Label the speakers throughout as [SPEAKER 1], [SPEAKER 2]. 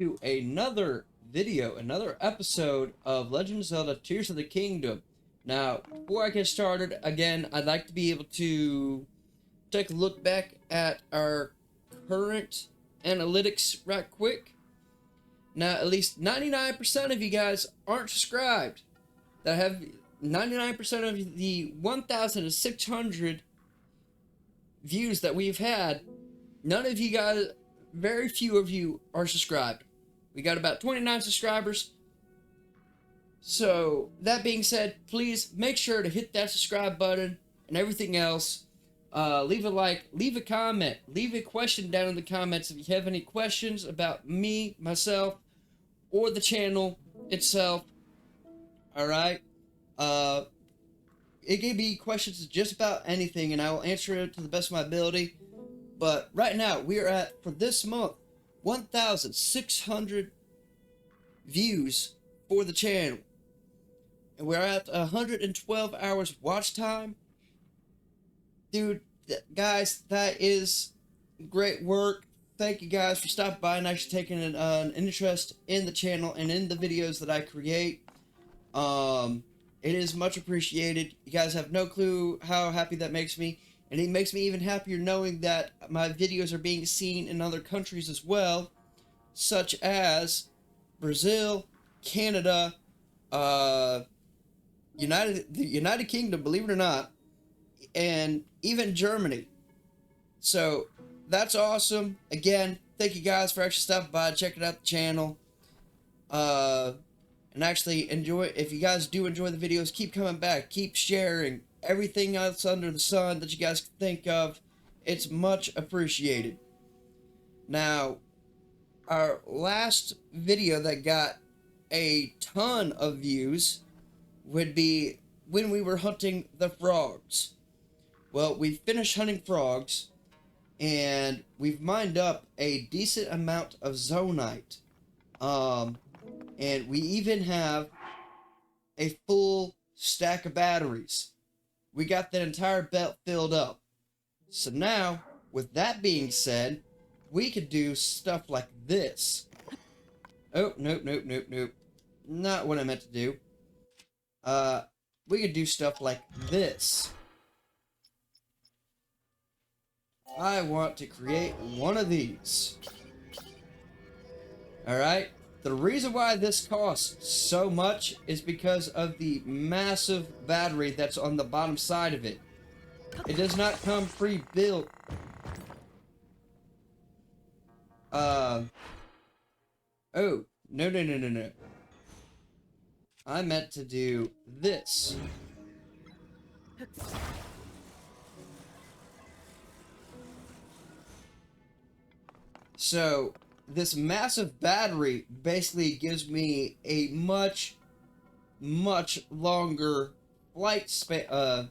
[SPEAKER 1] to another video, another episode of Legend of Zelda Tears of the Kingdom. Now, before I get started, again, I'd like to be able to take a look back at our current analytics right quick. Now, at least 99% of you guys aren't subscribed. That have 99% of the 1,600 views that we've had, none of you guys, very few of you are subscribed. We got about 29 subscribers. So, that being said, please make sure to hit that subscribe button and everything else. Leave a like, leave a comment, leave a question down in the comments if you have any questions about me, myself, or the channel itself. Alright? It can be questions just about anything, and I will answer it to the best of my ability. But right now, we are at, for this month, 1,600 views for the channel. And we're at 112 hours watch time. Dude, guys, that is great work. Thank you guys for stopping by and actually taking an interest in the channel and in the videos that I create. It is much appreciated. You guys have no clue how happy that makes me. And it makes me even happier knowing that my videos are being seen in other countries as well, such as Brazil, Canada, the United Kingdom, believe it or not, and even Germany. So that's awesome. Again, thank you guys for actually stopping by, checking out the channel, and actually enjoy. If you guys do enjoy the videos, keep coming back, keep sharing everything else under the sun that you guys can think of. It's much appreciated. Now, our last video that got a ton of views would be when we were hunting the frogs. Well, we finished hunting frogs, and we've mined up a decent amount of Zonaite. And we even have a full stack of batteries. We got that entire belt filled up. So now, with that being said, we could do stuff like this. Oh, nope. Not what I meant to do. We could do stuff like this. I want to create one of these. Alright? The reason why this costs so much is because of the massive battery that's on the bottom side of it. It does not come pre-built. Oh, no. I meant to do this. So, this massive battery basically gives me a much longer flight span.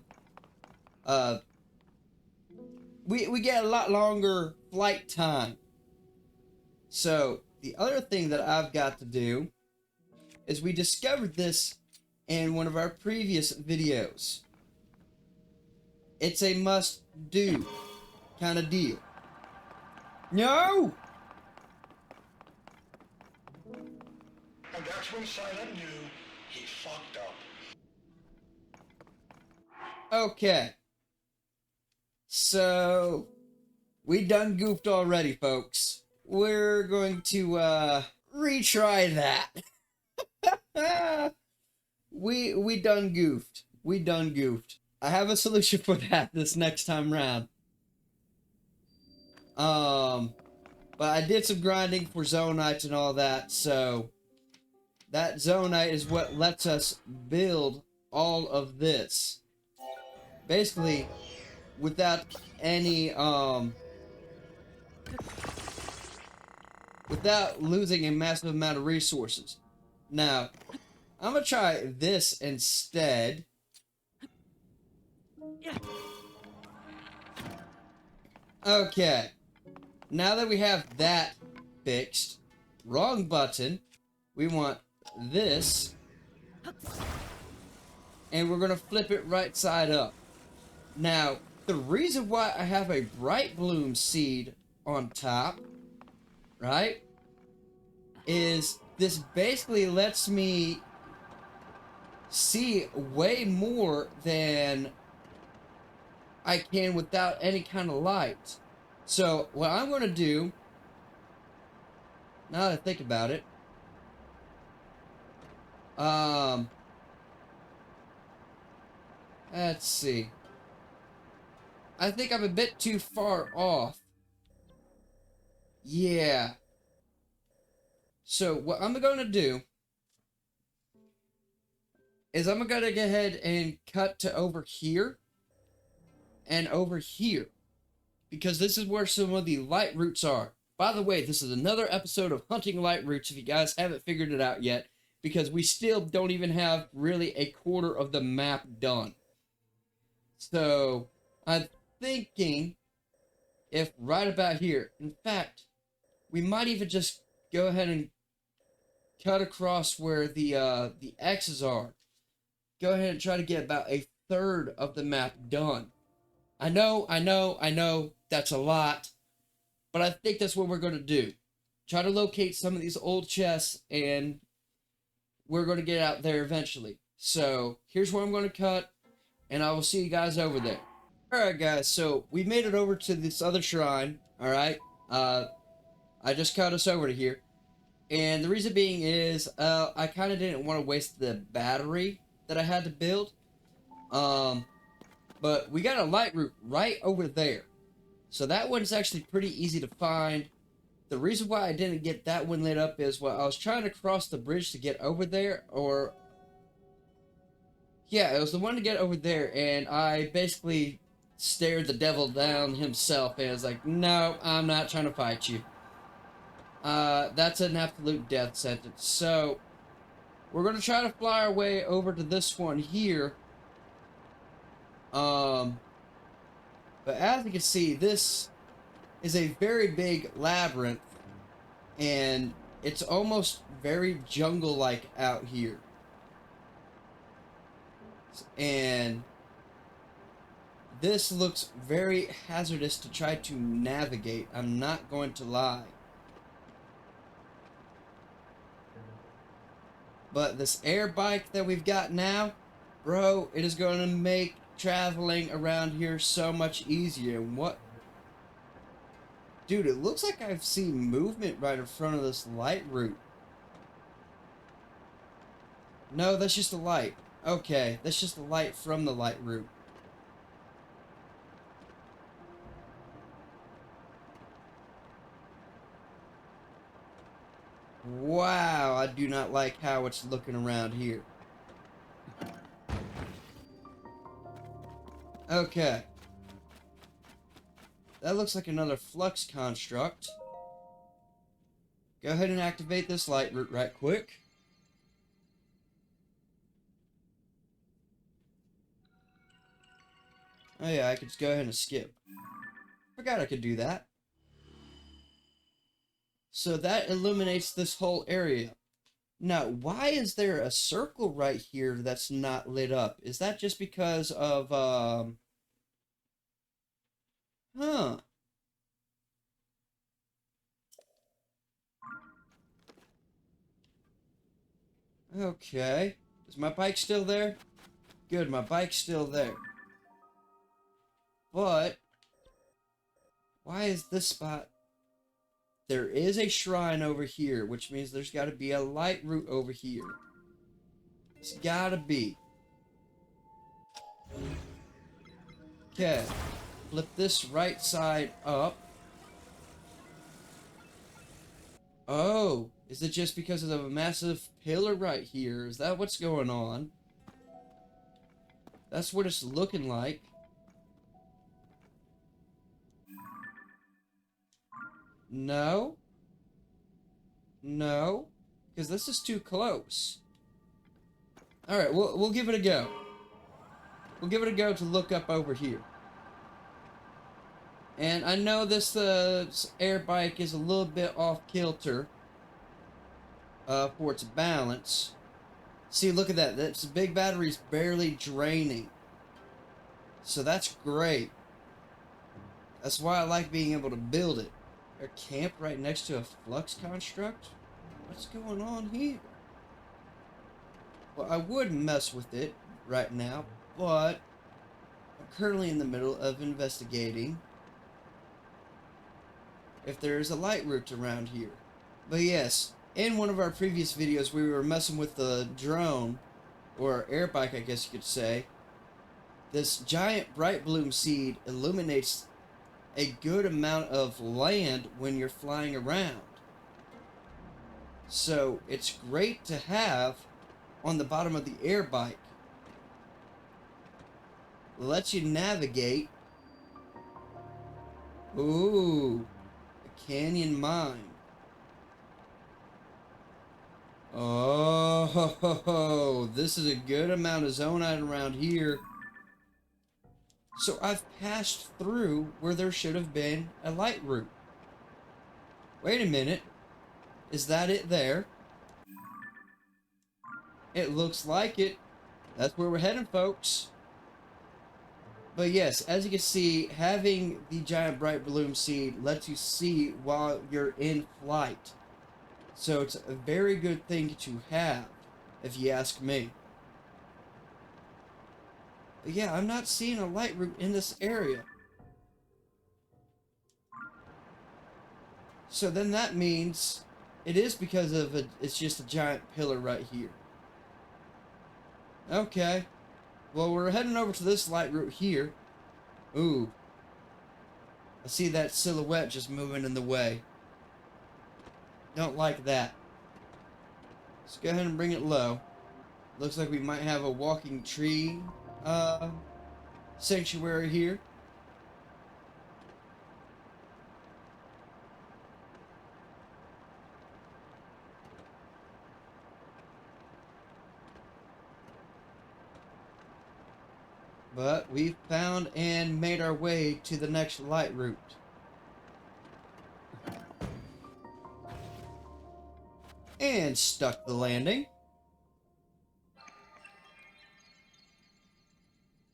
[SPEAKER 1] We get a lot longer flight time. So, the other thing that I've got to do is we discovered this in one of our previous videos. It's a must-do kind of deal. No!
[SPEAKER 2] And that's when Silent knew he fucked up.
[SPEAKER 1] Okay. So, we done goofed already, folks. We're going to, retry that. We done goofed. We done goofed. I have a solution for that this next time round. But I did some grinding for Zonite and all that, so that Zonite is what lets us build all of this. Basically, without any, without losing a massive amount of resources. Now, I'm gonna try this instead. Okay. Now that we have that fixed, wrong button, we want this, and we're gonna flip it right side up. Now, the reason why I have a bright bloom seed on top, right, is this basically lets me see way more than I can without any kind of light. So what I'm going to do, now that I think about it, let's see. I think I'm a bit too far off. Yeah. So what I'm going to do is I'm going to go ahead and cut to over here and over here, because this is where some of the light roots are. By the way, this is another episode of Hunting Light Roots if you guys haven't figured it out yet, because we still don't even have really a quarter of the map done. So I'm thinking if right about here, in fact, we might even just go ahead and cut across where the X's are. Go ahead and try to get about a third of the map done. I know, that's a lot, but I think that's what we're going to do. Try to locate some of these old chests, and we're going to get out there eventually. So, here's where I'm going to cut, and I will see you guys over there. Alright guys, so we made it over to this other shrine, alright? I just cut us over to here. And the reason being is, I kind of didn't want to waste the battery that I had to build. But we got a light route right over there. So that one's actually pretty easy to find. The reason why I didn't get that one lit up is, well, I was trying to cross the bridge to get over there, or... yeah, it was the one to get over there, and I basically stared the devil down himself, and was like, no, I'm not trying to fight you. That's an absolute death sentence. So, we're going to try to fly our way over to this one here. But as you can see, this is a very big labyrinth, and it's almost very jungle-like out here. And this looks very hazardous to try to navigate, I'm not going to lie. But this air bike that we've got now, bro, it is going to make traveling around here so much easier. What? Dude, it looks like I've seen movement right in front of this light route. No, that's just a light. Okay, that's just the light from the light route. Wow, I do not like how it's looking around here. Okay. That looks like another flux construct. Go ahead and activate this light route right quick. Oh yeah, I could just go ahead and skip. Forgot I could do that. So that illuminates this whole area. Now, why is there a circle right here that's not lit up? Is that just because of, huh. Okay. Is my bike still there? Good, my bike's still there. But, why is this spot... There is a shrine over here, which means there's got to be a light route over here. It's got to be. Okay. Flip this right side up. Oh, is it just because of a massive pillar right here? Is that what's going on? That's what it's looking like. No. No. Because this is too close. Alright, we'll give it a go. We'll give it a go to look up over here. And I know this air bike is a little bit off kilter for its balance. See, look at that. This big battery's barely draining. So that's great. That's why I like being able to build it. A camp right next to a flux construct? What's going on here? Well, I would mess with it right now, but I'm currently in the middle of investigating if there is a light route around here. But yes, in one of our previous videos, we were messing with the drone, or air bike, I guess you could say. This giant bright bloom seed illuminates a good amount of land when you're flying around. So it's great to have on the bottom of the air bike. Lets you navigate. Ooh, a canyon mine. Oh, this is a good amount of zonite around here. So I've passed through where there should have been a light route. Wait a minute. Is that it there? It looks like it. That's where we're heading, folks. But yes, as you can see, having the giant bright bloom seed lets you see while you're in flight. So it's a very good thing to have, if you ask me. But yeah, I'm not seeing a light route in this area. So then that means it is because of it's just a giant pillar right here. Okay. Well, we're heading over to this light route here. Ooh. I see that silhouette just moving in the way. Don't like that. Let's go ahead and bring it low. Looks like we might have a walking tree sanctuary here. But we've found and made our way to the next light route. And stuck the landing.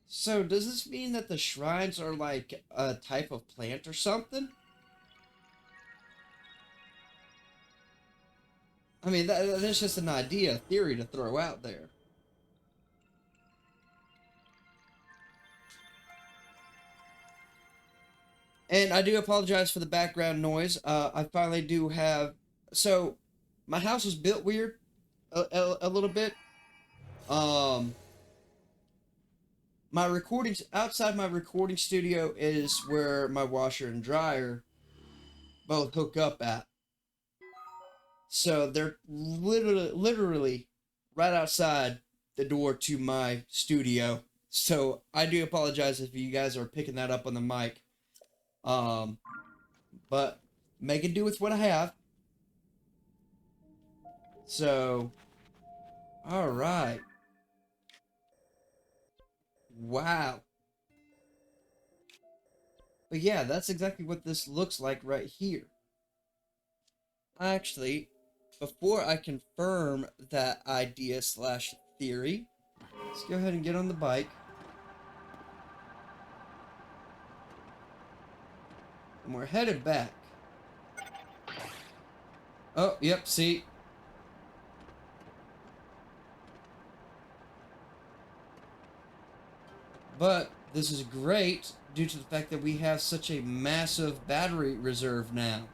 [SPEAKER 1] So does this mean that the shrines are like a type of plant or something? I mean, that's just an idea, a theory to throw out there. And I do apologize for the background noise. I finally do have... So, my house was built weird a little bit. My recordings... Outside my recording studio is where my washer and dryer both hook up at. So, they're literally right outside the door to my studio. So, I do apologize if you guys are picking that up on the mic. But making do with what I have. So, alright. Wow. But yeah, that's exactly what this looks like right here. Actually, before I confirm that idea slash theory, let's go ahead and get on the bike. And we're headed back. Oh, yep, see. But this is great due to the fact that we have such a massive battery reserve now.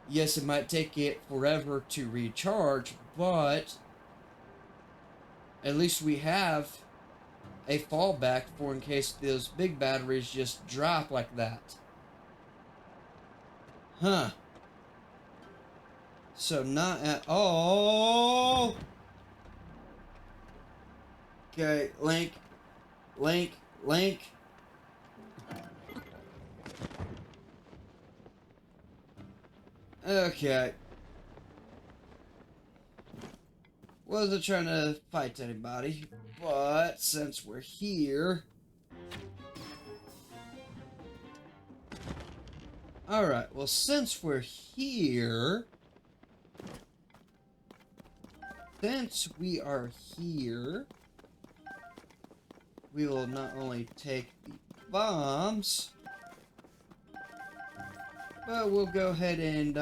[SPEAKER 1] Yes, it might take it forever to recharge, but at least we have a fallback for in case those big batteries just drop like that. Huh. So not at all. Okay, Link. Okay. Wasn't trying to fight anybody, but since we're here... Alright, well since we're here... Since we are here... We will not only take the bombs... But we'll go ahead and,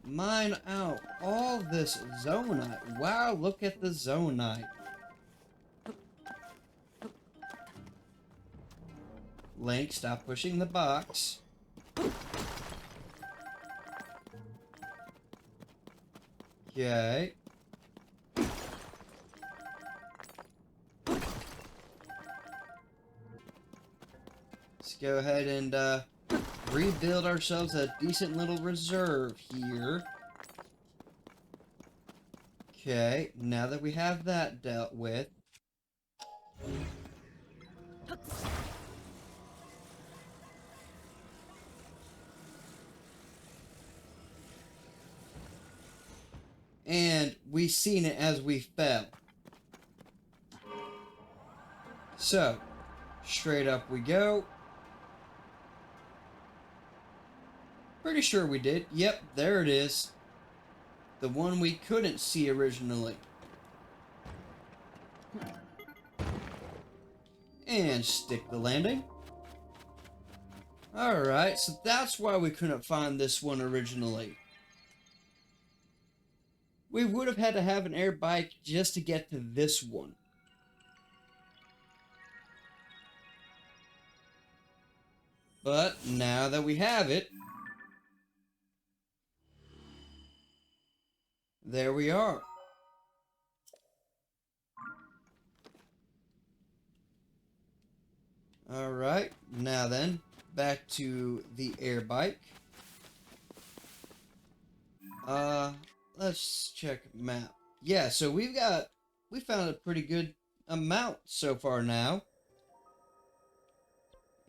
[SPEAKER 1] mine out all this Zonite. Wow, look at the Zonite. Link, stop pushing the box. Okay. Let's go ahead and rebuild ourselves a decent little reserve here. Okay, now that we have that dealt with. And we seen it as we fell. So, straight up we go. Pretty sure we did. Yep, there it is. The one we couldn't see originally. And stick the landing. Alright, so that's why we couldn't find this one originally. We would have had to have an air bike just to get to this one. But now that we have it, there we are. Alright, now then, back to the air bike. Let's check map. Yeah, so we found a pretty good amount so far now.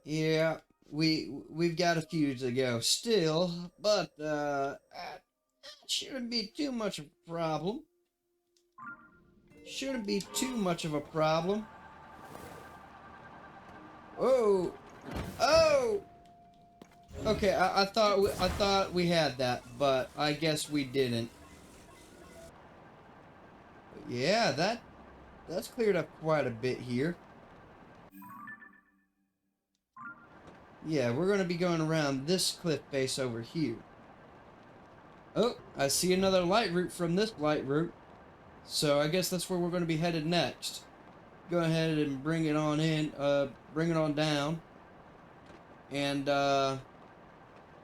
[SPEAKER 1] Yeah, we've got a few to go still, but it shouldn't be too much of a problem. Shouldn't be too much of a problem. Oh, oh. Okay, I thought we had that, but I guess we didn't. Yeah, that's cleared up quite a bit here. Yeah, we're going to be going around this cliff face over here. Oh, I see another light route from this light route. So I guess that's where we're going to be headed next. Go ahead and bring it on in, bring it on down. And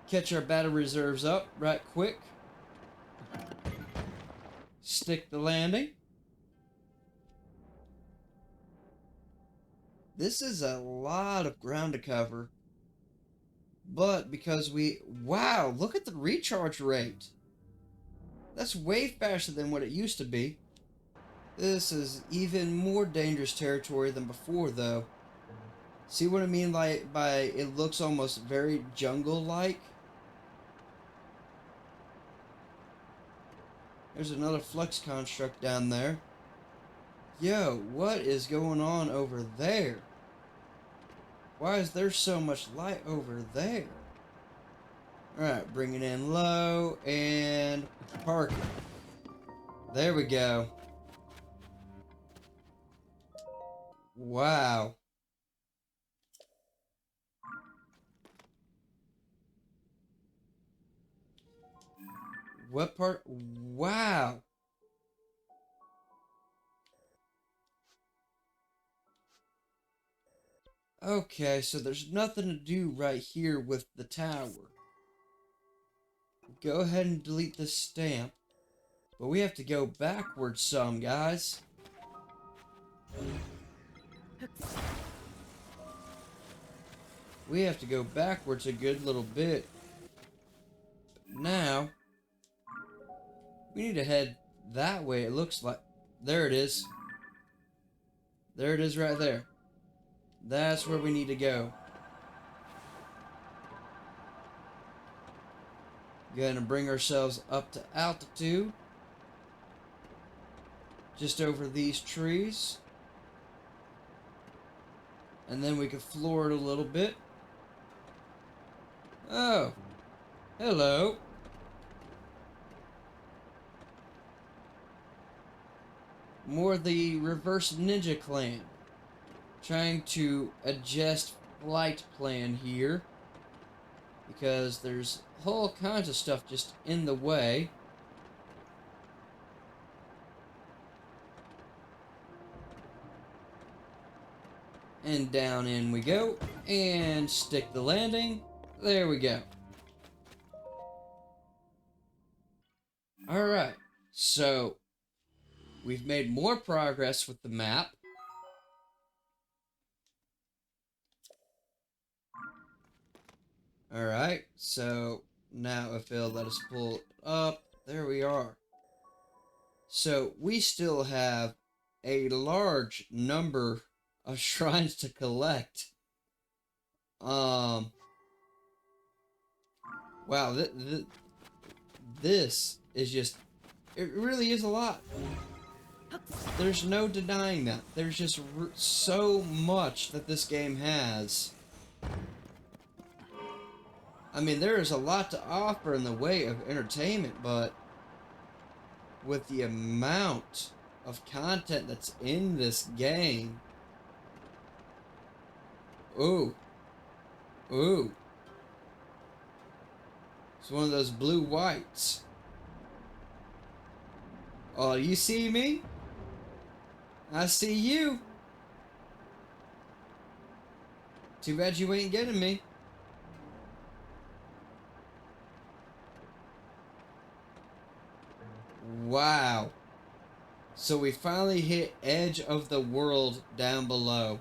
[SPEAKER 1] catch our battery reserves up right quick. Stick the landing. This is a lot of ground to cover. But because wow, look at the recharge rate. That's way faster than what it used to be. This is even more dangerous territory than before, though. See what I mean by it looks almost very jungle-like? There's another flux construct down there. Yo, what is going on over there? Why is there so much light over there? Alright, bring it in low and park it. There we go. Wow. What part? Wow. Okay, so there's nothing to do right here with the tower. Go ahead and delete this stamp. But we have to go backwards some, guys. We have to go backwards a good little bit. Now, we need to head that way, it looks like. There it is. There it is right there. That's where we need to go. Go ahead and bring ourselves up to altitude. Just over these trees. And then we can floor it a little bit. Oh. Hello. More the Reverse Ninja Clan. Trying to adjust flight plan here. because there's all kinds of stuff just in the way. And down in we go, and stick the landing. There we go. Alright, so we've made more progress with the map. Alright, so now if it'll let us pull it up, there we are. So we still have a large number of shrines to collect. Wow, this is just, it really is a lot. There's no denying that. There's just so much that this game has. I mean, there is a lot to offer in the way of entertainment, but with the amount of content that's in this game, ooh, it's one of those blue whites. Oh, you see me? I see you. Too bad you ain't getting me. Wow. So we finally hit edge of the world down below.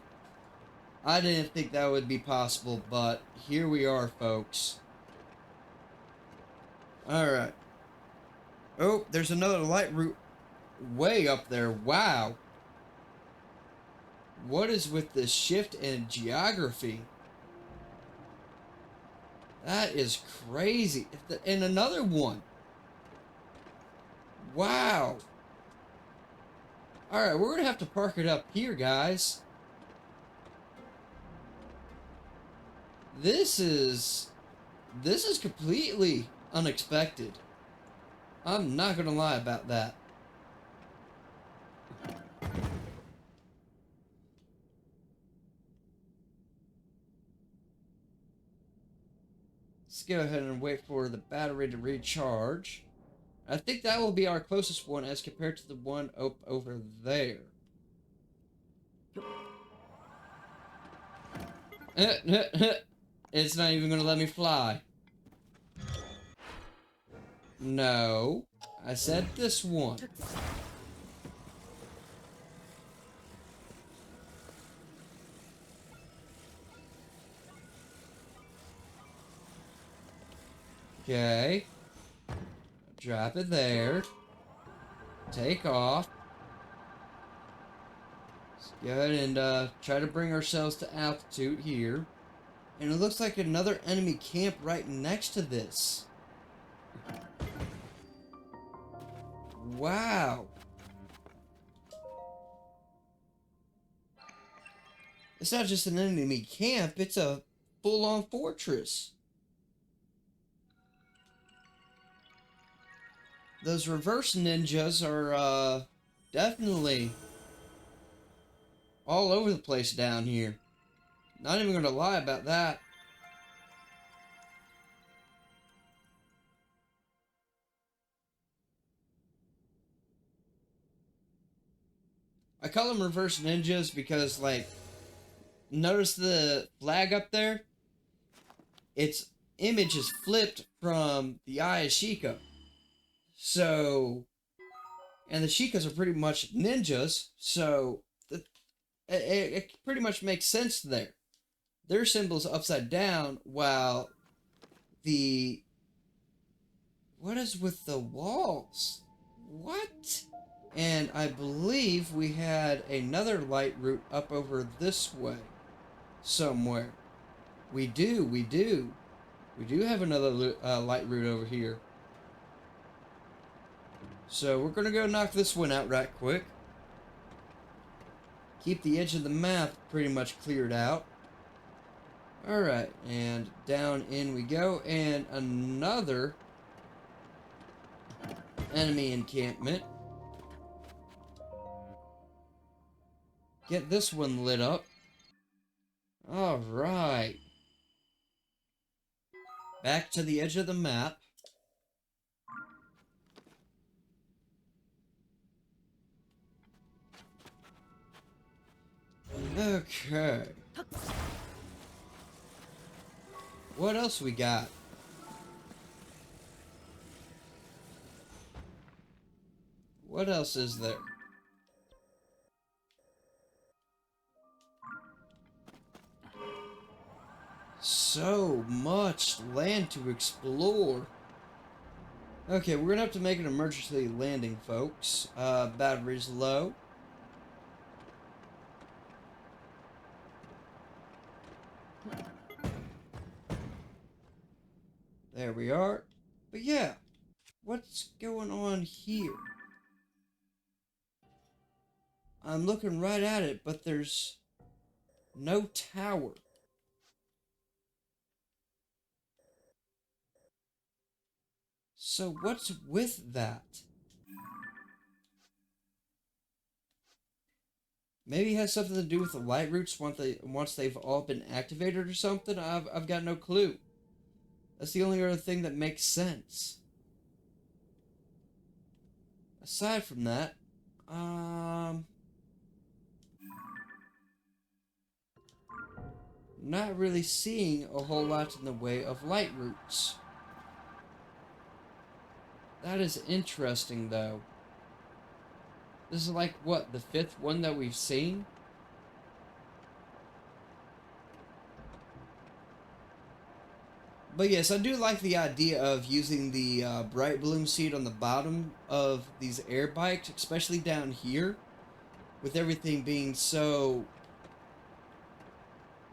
[SPEAKER 1] I didn't think that would be possible, but here we are, folks. Alright. Oh, there's another light route way up there. Wow. What is with this shift in geography? That is crazy. And another one. Wow. Alright, we're gonna have to park it up here, guys. This is completely unexpected. I'm not gonna lie about that. Let's go ahead and wait for the battery to recharge. I think that will be our closest one as compared to the one over there. It's not even gonna let me fly. No, I said this one. Okay. Drop it there. Take off. Let's go ahead and try to bring ourselves to altitude here. And it looks like another enemy camp right next to this. Wow. It's not just an enemy camp, it's a full-on fortress. Those reverse ninjas are definitely all over the place down here. Not even gonna lie about that. I call them reverse ninjas because, like, notice the flag up there? Its image is flipped from the Eye of Sheikah. So, and the Sheikas are pretty much ninjas, so it pretty much makes sense there. Their symbol's upside down, while the... What is with the walls? What? And I believe we had another light route up over this way. Somewhere. We do. We do have another light route over here. So we're going to go knock this one out right quick. Keep the edge of the map pretty much cleared out. Alright, and down in we go. And another enemy encampment. Get this one lit up. Alright. Back to the edge of the map. Okay. What else we got? What else is there? So much land to explore. Okay, we're gonna have to make an emergency landing, folks. Battery's low. There we are. But yeah, what's going on here? I'm looking right at it, but there's no tower. So what's with that? Maybe it has something to do with the light roots once they've all been activated or something. I've got no clue. That's the only other thing that makes sense. Aside from that, not really seeing a whole lot in the way of light roots. That is interesting, though. This is like, what, the 5th one that we've seen? But yes, I do like the idea of using the bright bloom seed on the bottom of these air bikes, especially down here, with everything being so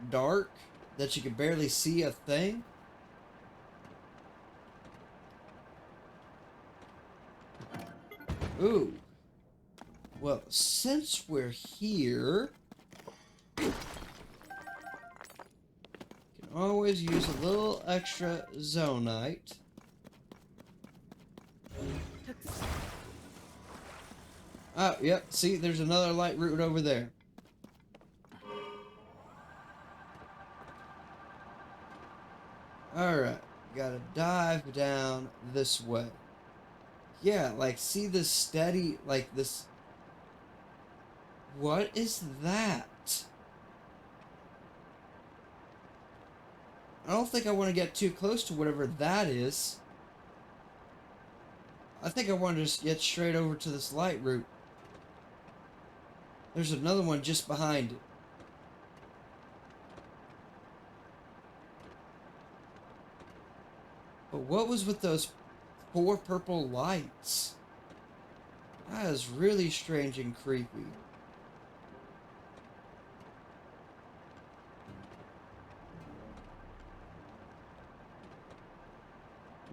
[SPEAKER 1] dark that you can barely see a thing. Ooh. Well, since we're here, can always use a little extra zonite. Oh, yep, see, there's another light root over there. Alright, gotta dive down this way. Yeah, like, see this steady, like, this... What is that? I don't think I want to get too close to whatever that is. I think I want to just get straight over to this light route. There's another one just behind it. But what was with those 4 purple lights? That is really strange and creepy.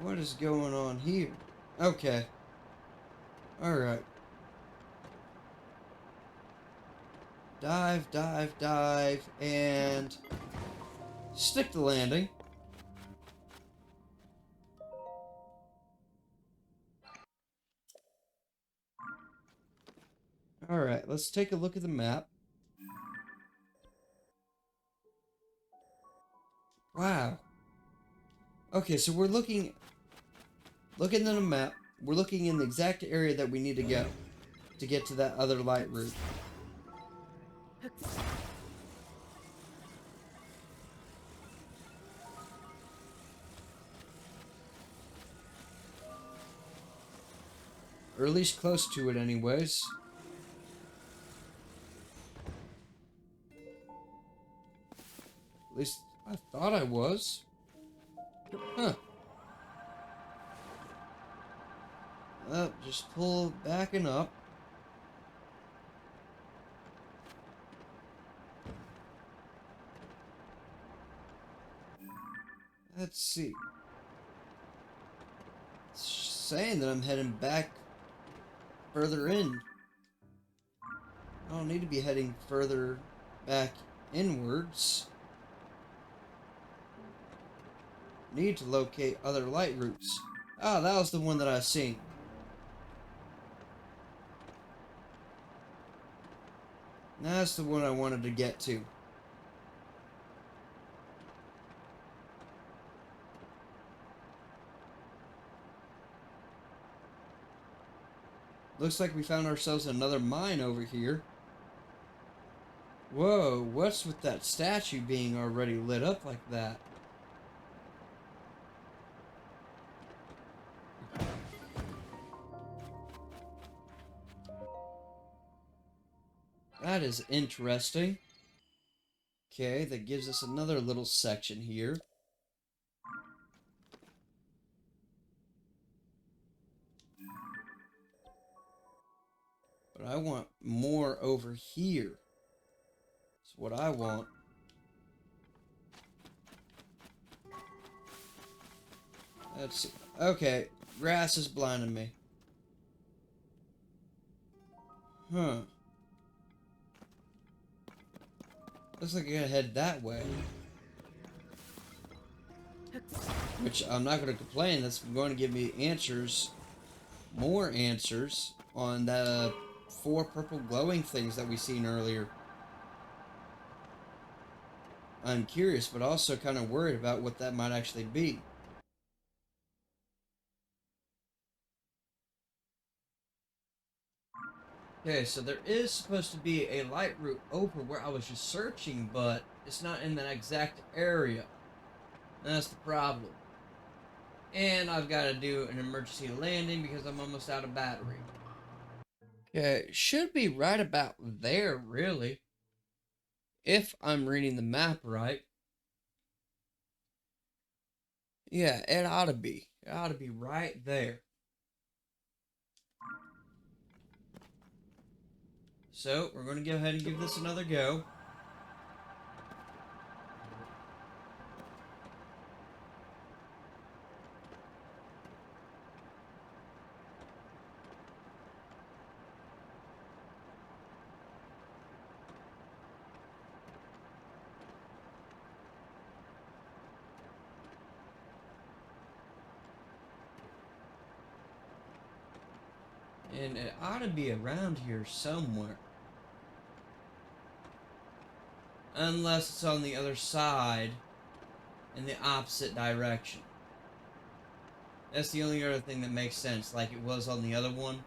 [SPEAKER 1] What is going on here? Okay. Alright. Dive, dive, dive, and stick the landing. Alright, let's take a look at the map. Wow. Okay, so we're looking at the map. We're looking in the exact area that we need to go to get to that other light route. Or at least close to it anyways. At least I thought I was. Huh. Well, just pull backing up. Let's see. It's saying that I'm heading back further in. I don't need to be heading further back inwards. Need to locate other light routes. Ah, that was the one that I've seen. That's the one I wanted to get to. Looks like we found ourselves another mine over here. Whoa, what's with that statue being already lit up like that? That is interesting. Okay, that gives us another little section here. But I want more over here. That's what I want. Let's see. Okay, grass is blinding me. Huh. Looks like I gotta head that way. Which I'm not gonna complain, that's going to give me answers. More answers on the 4 purple glowing things that we seen earlier. I'm curious, but also kind of worried about what that might actually be. Okay, so there is supposed to be a light route over where I was just searching, but it's not in that exact area. That's the problem. And I've got to do an emergency landing because I'm almost out of battery. Okay, should be right about there, really. If I'm reading the map right. Yeah, it ought to be. It ought to be right there. So, we're going to go ahead and give this another go. And it ought to be around here somewhere. Unless it's on the other side in the opposite direction. That's the only other thing that makes sense, like it was on the other one.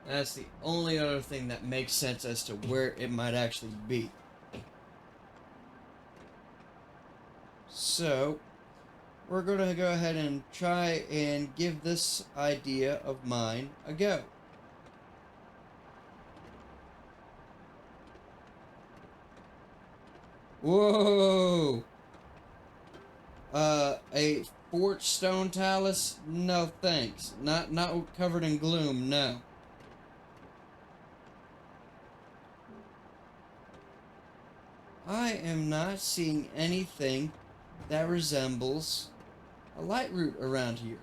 [SPEAKER 1] That's the only other thing that makes sense as to where it might actually be. So, we're going to go ahead and try and give this idea of mine a go. Whoa! A Fort Stone Talus? No thanks. Not covered in gloom, no. I am not seeing anything that resembles a light route around here.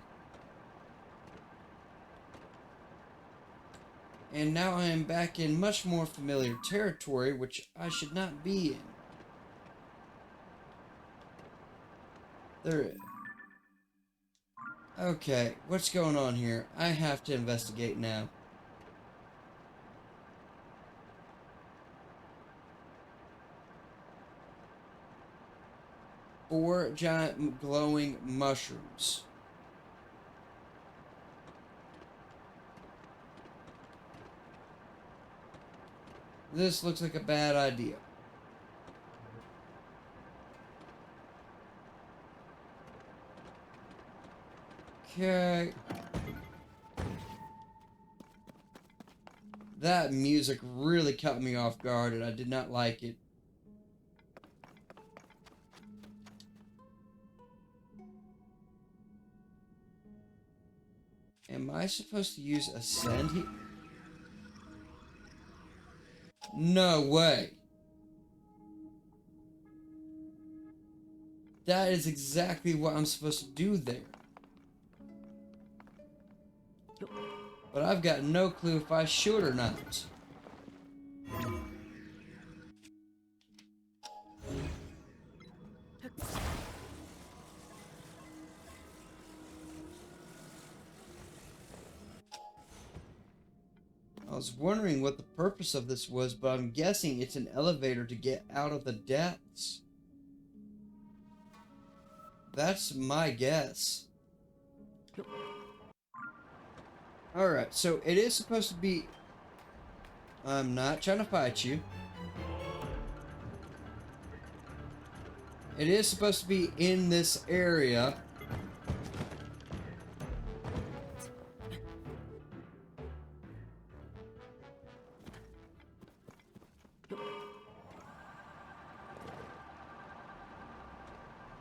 [SPEAKER 1] And now I am back in much more familiar territory, which I should not be in. Okay, what's going on here? I have to investigate now. Four giant glowing mushrooms. This looks like a bad idea. Okay. That music really caught me off guard and I did not like it. Am I supposed to use Ascend here? No way. That is exactly what I'm supposed to do there. But I've got no clue if I should or not. I was wondering what the purpose of this was, but I'm guessing it's an elevator to get out of the depths. That's my guess. Alright, so it is supposed to be... I'm not trying to fight you. It is supposed to be in this area.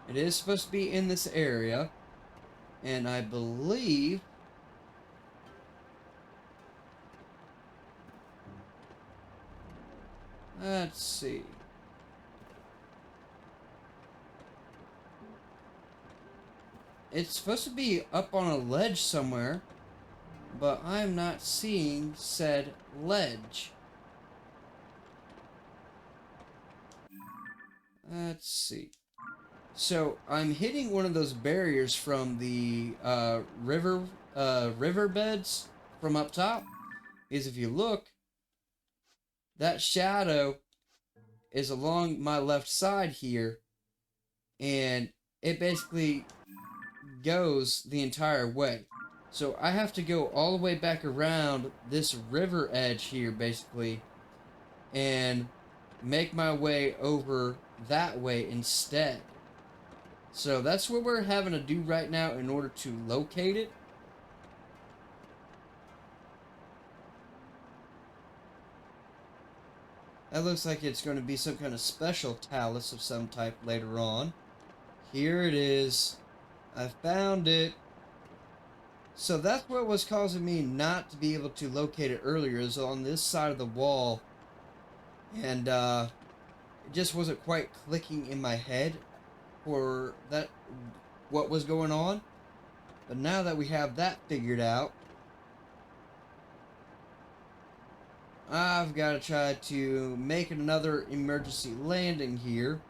[SPEAKER 1] It is supposed to be in this area. And I believe... Let's see. It's supposed to be up on a ledge somewhere, but I'm not seeing said ledge. Let's see. So I'm hitting one of those barriers from the riverbeds from up top. Because if you look, that shadow is along my left side here, and it basically goes the entire way. So I have to go all the way back around this river edge here, basically, and make my way over that way instead. So that's what we're having to do right now in order to locate it. That looks like it's going to be some kind of special talus of some type later on. Here it is. I found it. So that's what was causing me not to be able to locate it earlier, is on this side of the wall. And it just wasn't quite clicking in my head for that, what was going on. But now that we have that figured out, I've got to try to make another emergency landing here.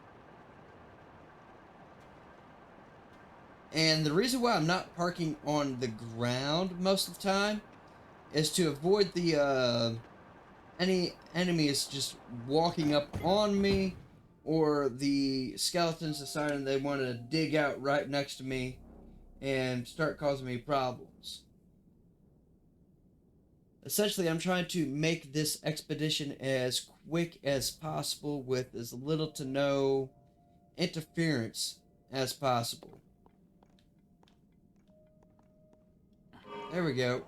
[SPEAKER 1] And the reason why I'm not parking on the ground most of the time is to avoid the any enemies just walking up on me, or the skeletons deciding they want to dig out right next to me and start causing me problems. Essentially, I'm trying to make this expedition as quick as possible with as little to no interference as possible. There we go.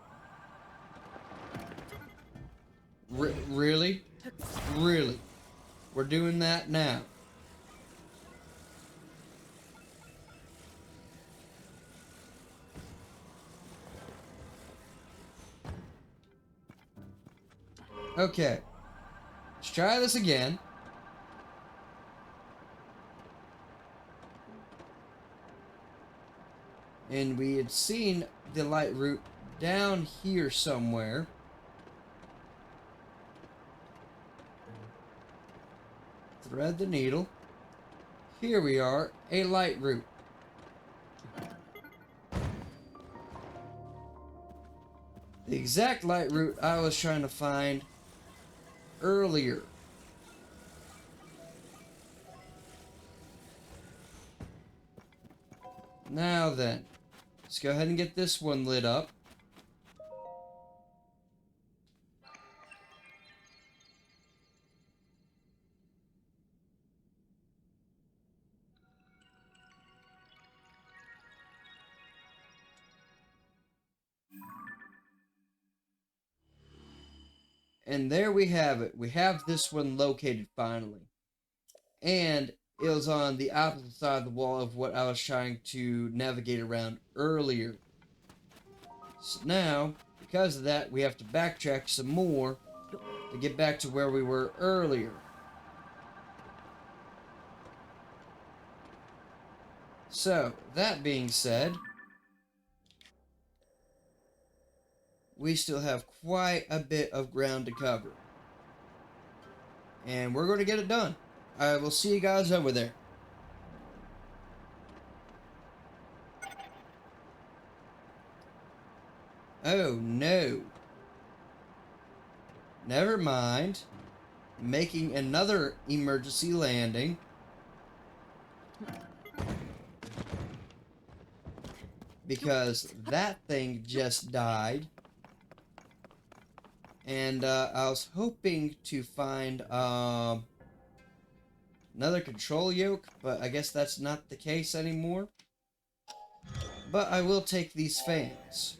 [SPEAKER 1] Really? Really? We're doing that now. Okay. Let's try this again. And we had seen the light route down here somewhere. Thread the needle. Here we are, a light route. The exact light route I was trying to find earlier. Now then, let's go ahead and get this one lit up. And there we have it. We have this one located finally. And it was on the opposite side of the wall of what I was trying to navigate around earlier. So now, because of that, we have to backtrack some more to get back to where we were earlier. So, that being said, we still have quite a bit of ground to cover. And we're going to get it done. I will see you guys over there. Oh no. Never mind. Making another emergency landing. Because that thing just died. And I was hoping to find another control yoke, but I guess that's not the case anymore. But I will take these fans.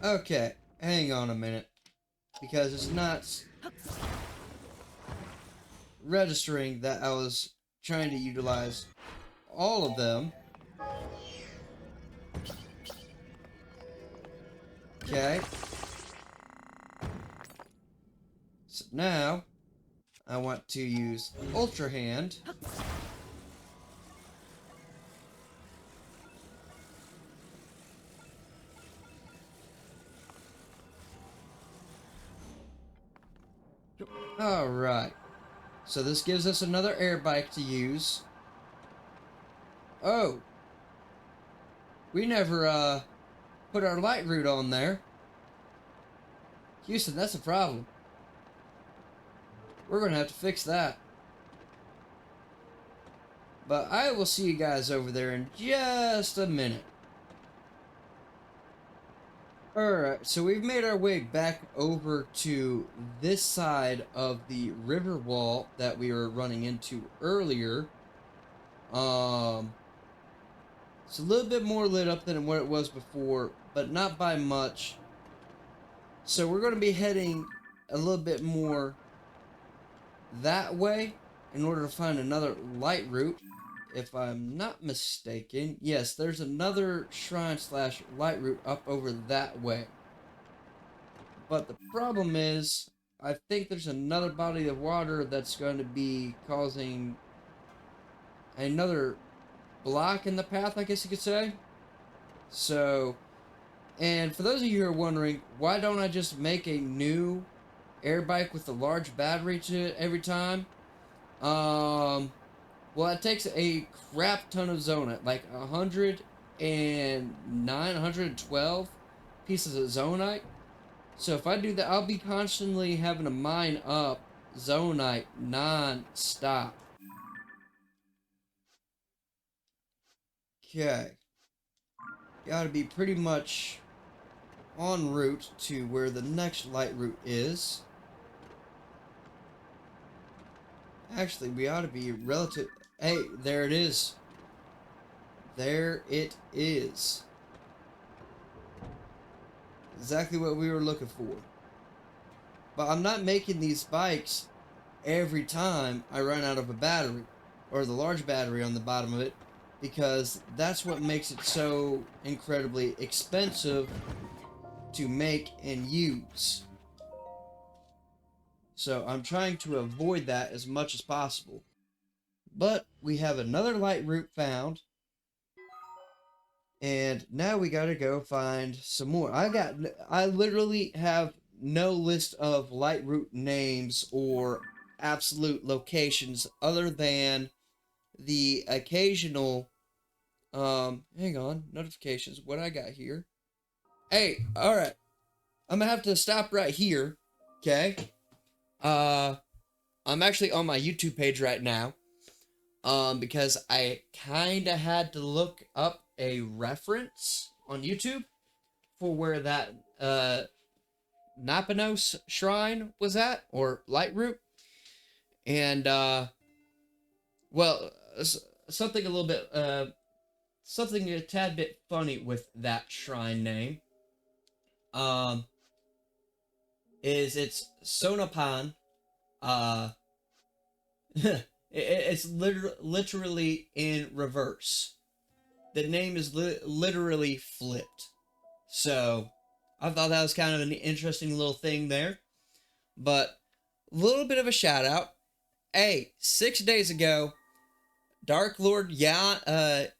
[SPEAKER 1] Okay, hang on a minute, because it's not registering that I was trying to utilize all of them. Okay. So now, I want to use Ultra Hand. Alright. So this gives us another air bike to use. Oh. We never, put our light route on there. Houston, that's a problem. We're gonna have to fix that. But I will see you guys over there in just a minute. Alright, so we've made our way back over to this side of the river wall that we were running into earlier. It's a little bit more lit up than what it was before, but not by much. So we're going to be heading a little bit more that way in order to find another light route. If I'm not mistaken, yes, there's another shrine slash light route up over that way. But the problem is, I think there's another body of water that's going to be causing another block in the path, I guess you could say. So, and for those of you who are wondering, why don't I just make a new air bike with a large battery to it every time? Well, it takes a crap ton of zonite, like 109, 112 pieces of zonite. So if I do that, I'll be constantly having to mine up zonite non-stop. Okay. Gotta be pretty much en route to where the next light route is. Actually, we ought to be relative... Hey, there it is. There it is. Exactly what we were looking for. But I'm not making these bikes every time I run out of a battery, or the large battery on the bottom of it, because that's what makes it so incredibly expensive to make and use. So I'm trying to avoid that as much as possible. But we have another light route found. And now we gotta go find some more. I literally have no list of light route names or absolute locations other than the occasional, hang on, notifications, what I got here. Hey, alright. I'm gonna have to stop right here, okay? I'm actually on my YouTube page right now. Because I kinda had to look up a reference on YouTube for where that, Napanos shrine was at, or light route. And, well, something a little bit, something a tad bit funny with that shrine name, is it's Sonapan, it's literally in reverse. The name is literally flipped. So, I thought that was kind of an interesting little thing there. But, a little bit of a shout out. Hey, 6 days ago, Dark Lord Yiani,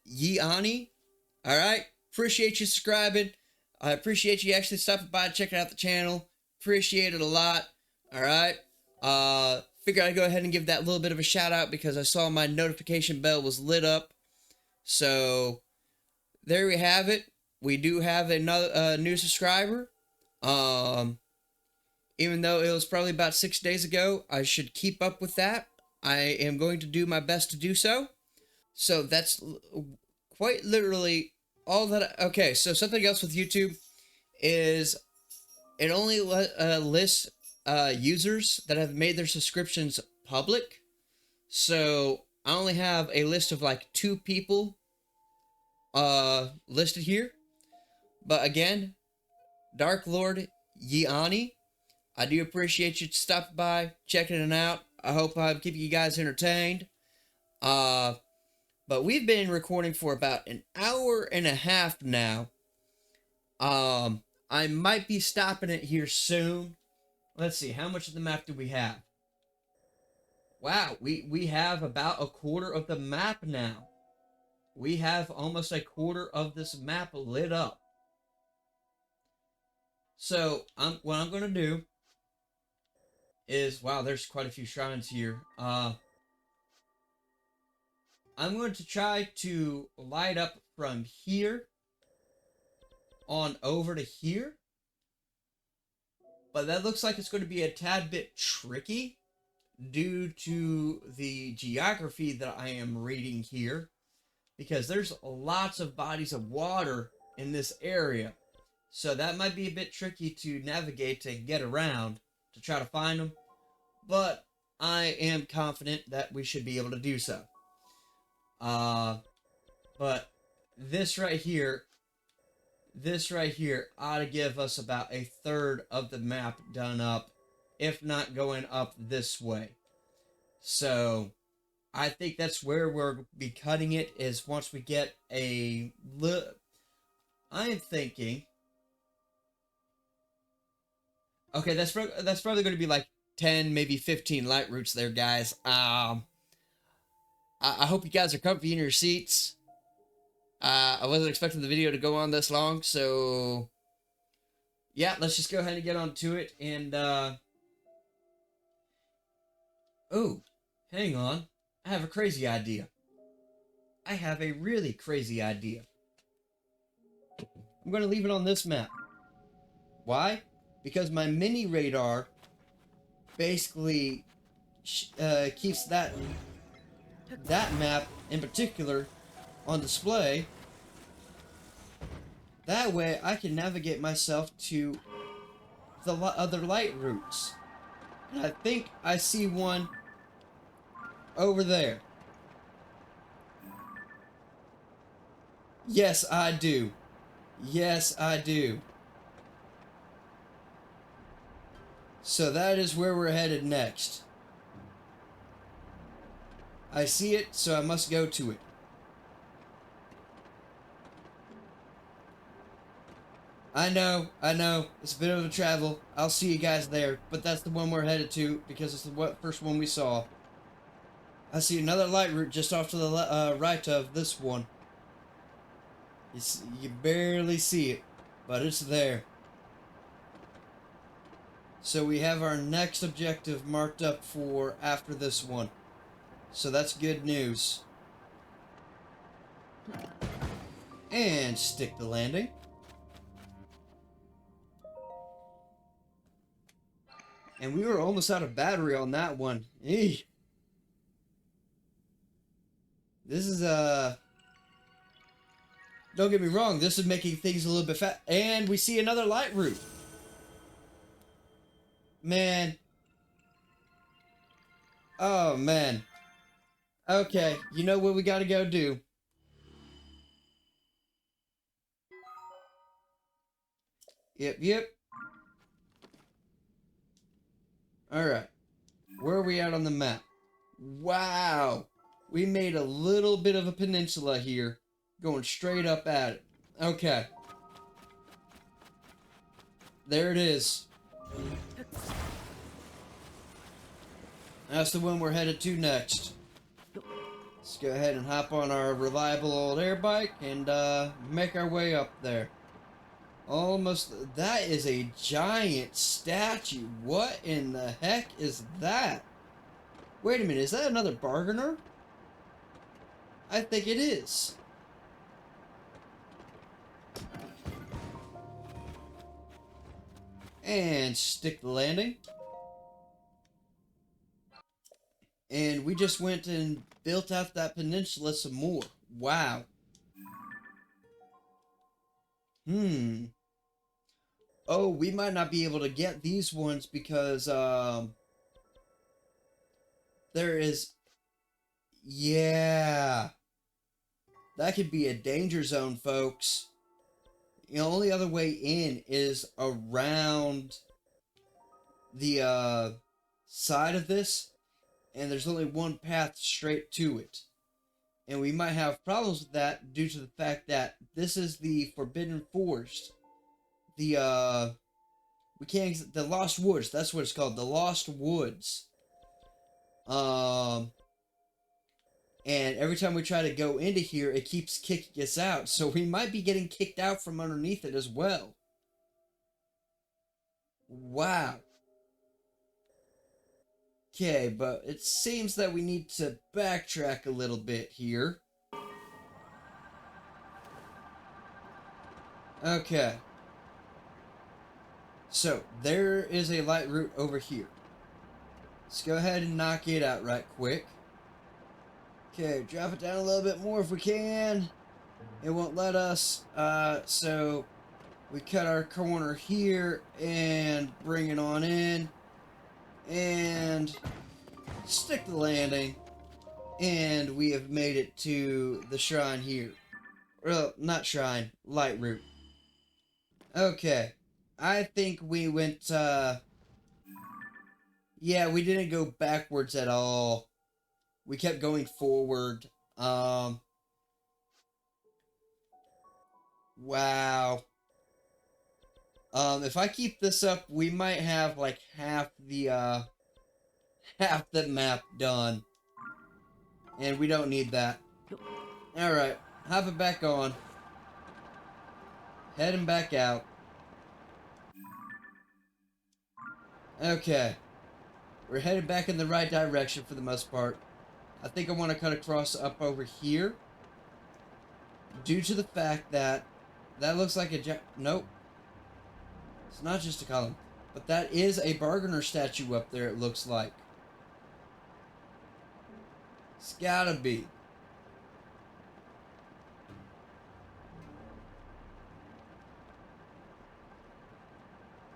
[SPEAKER 1] alright? Appreciate you subscribing. I appreciate you actually stopping by and checking out the channel. Appreciate it a lot. Alright? Figured I'd go ahead and give that little bit of a shout out because I saw my notification bell was lit up. So, there we have it. We do have another new subscriber. Even though it was probably about 6 days ago, I should keep up with that. I am going to do my best to do so. So that's quite literally all that. Okay, so something else with YouTube is it only lists users that have made their subscriptions public. So I only have a list of like 2 people listed here. But again, Dark Lord Yiani, I do appreciate you stopping by, checking it out. I hope I'm keeping you guys entertained. But we've been recording for about an hour and a half now. I might be stopping it here soon. Let's see, how much of the map do we have? Wow, we have about a quarter of the map now. We have almost a quarter of this map lit up. So, what I'm going to do is, wow, there's quite a few shrines here. I'm going to try to light up from here on over to here. But that looks like it's going to be a tad bit tricky due to the geography that I am reading here. Because there's lots of bodies of water in this area. So that might be a bit tricky to navigate and get around to try to find them. But I am confident that we should be able to do so. But this right here ought to give us about a third of the map done up, if not going up this way. So I think that's where we'll be cutting it, is once we get a I am thinking, okay, that's probably going to be like 10, maybe 15 light routes there, guys. I hope you guys are comfy in your seats. I wasn't expecting the video to go on this long, so yeah, let's just go ahead and get on to it. And oh, hang on, I have a crazy idea. I have a really crazy idea. I'm going to leave it on this map. Why? Because my mini radar basically keeps that map in particular on display. That way I can navigate myself to the other light routes. And I think I see one over there. Yes, I do. Yes, I do. So that is where we're headed next. I see it, so I must go to it. I know, it's a bit of a travel. I'll see you guys there, but that's the one we're headed to because it's the first one we saw. I see another light route just off to the right of this one. You barely see it, but it's there. So we have our next objective marked up for after this one. So that's good news. And stick the landing. And we were almost out of battery on that one. Eey. This is don't get me wrong, this is making things a little bit fast. And we see another light route. Man. Oh, man. Okay, you know what we gotta go do. Yep. Alright. Where are we at on the map? Wow. We made a little bit of a peninsula here. Going straight up at it. Okay. There it is. That's the one we're headed to next. Let's go ahead and hop on our reliable old air bike and make our way up there. Almost. That is a giant statue. What in the heck is that? Wait a minute, is that another bargainer? I think it is. And stick the landing. And we just went and built out that peninsula some more. Wow. Oh, we might not be able to get these ones because, there is... Yeah. That could be a danger zone, folks. The only other way in is around the, side of this, and there's only one path straight to it. And we might have problems with that due to the fact that this is the Forbidden Forest. The Lost Woods, that's what it's called, the Lost Woods. And every time we try to go into here, it keeps kicking us out, so we might be getting kicked out from underneath it as well. Wow. Okay, but it seems that we need to backtrack a little bit here. Okay. So, there is a light route over here. Let's go ahead and knock it out right quick. Okay, drop it down a little bit more if we can. It won't let us, so we cut our corner here and bring it on in. And stick the landing. And we have made it to the shrine here. Well, not shrine, light route. Okay. I think we went, yeah, we didn't go backwards at all. We kept going forward. Wow. If I keep this up, we might have like half the map done. And we don't need that. Alright, hop it back on. Heading back out. Okay. We're headed back in the right direction for the most part. I think I want to cut across up over here. Due to the fact that looks like a nope. It's not just a column. But that is a bargainer statue up there, it looks like. It's gotta be.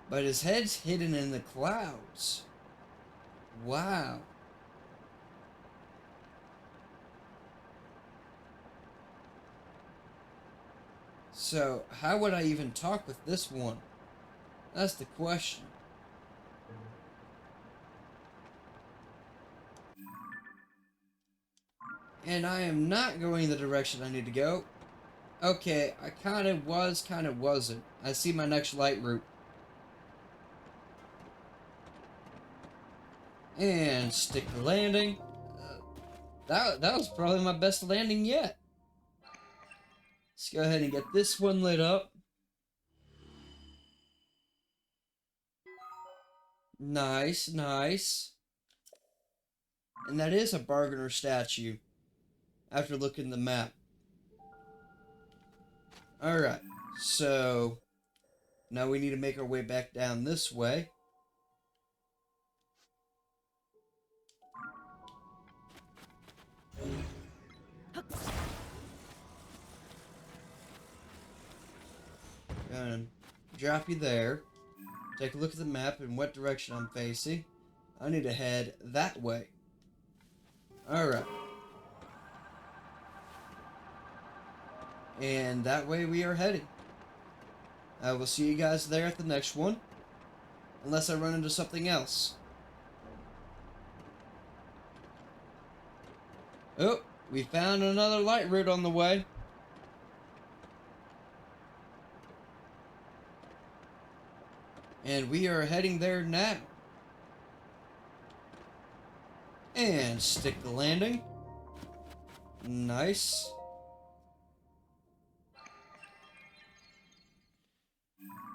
[SPEAKER 1] But his head's hidden in the clouds. Wow. So, how would I even talk with this one? That's the question. And I am not going the direction I need to go. Okay, I kind of was, kind of wasn't. I see my next light route. And stick the landing. That was probably my best landing yet. Let's go ahead and get this one lit up. Nice, nice. And that is a bargainer statue. After looking at the map. Alright, so now we need to make our way back down this way. Gonna drop you there. Take a look at the map and what direction I'm facing. I need to head that way. Alright. And that way we are heading. I will see you guys there at the next one. Unless I run into something else. Oh, we found another light route on the way. And we are heading there now. And stick the landing. Nice.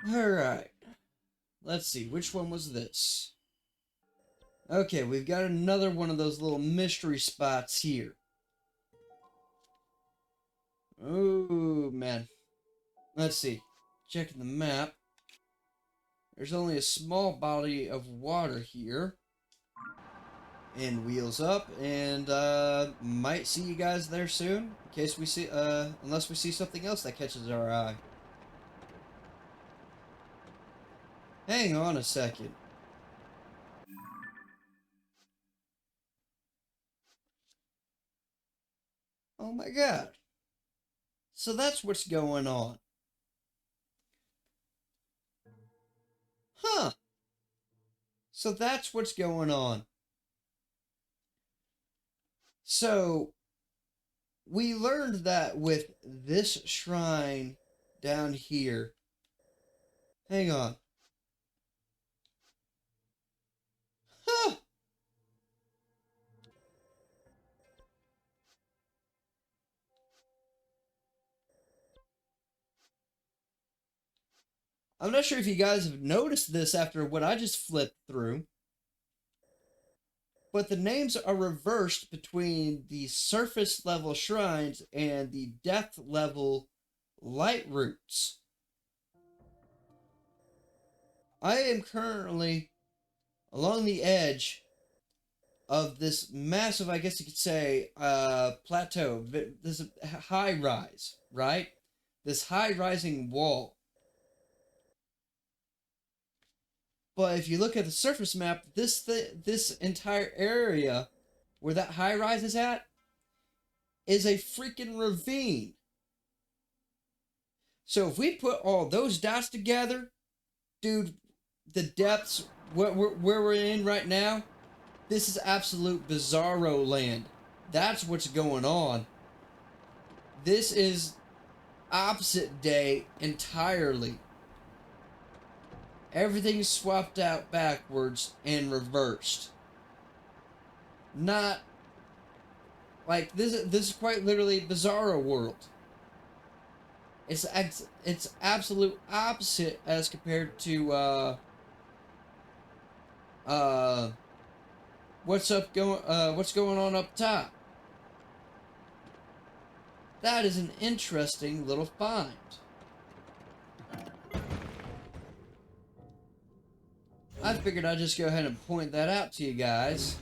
[SPEAKER 1] Alright. Let's see, which one was this? Okay, we've got another one of those little mystery spots here. Oh, man. Let's see. Checking the map. There's only a small body of water here. And wheels up, and might see you guys there soon. In case we see, unless we see something else that catches our eye. Hang on a second. Oh my god. So that's what's going on. Huh. So that's what's going on. So we learned that with this shrine down here. Hang on. Huh. I'm not sure if you guys have noticed this after what I just flipped through, but the names are reversed between the surface level shrines and the depth level light roots. I am currently along the edge of this massive, I guess you could say, plateau. This high rise, right? This high rising wall. But if you look at the surface map, this entire area where that high rise is at is a freaking ravine. So if we put all those dots together, dude, the depths where we're in right now, this is absolute bizarro land. That's what's going on. This is opposite day entirely. Everything's swapped out backwards and reversed. Not like this is quite literally Bizarro World. It's absolute opposite as compared to what's going on up top. That is an interesting little find. I figured I'd just go ahead and point that out to you guys,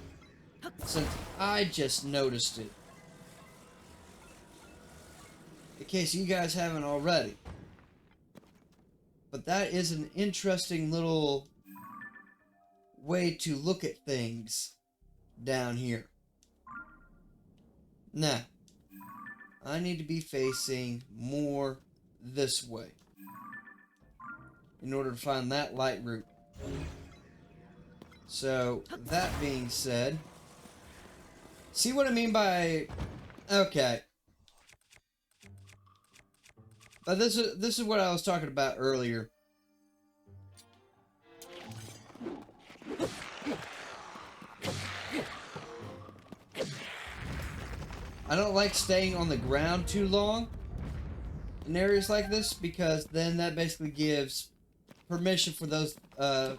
[SPEAKER 1] since I just noticed it. In case you guys haven't already. But that is an interesting little way to look at things down here. Now, I need to be facing more this way in order to find that light route. So, that being said, see what I mean by, okay. But this is what I was talking about earlier. I don't like staying on the ground too long in areas like this, because then that basically gives permission for those for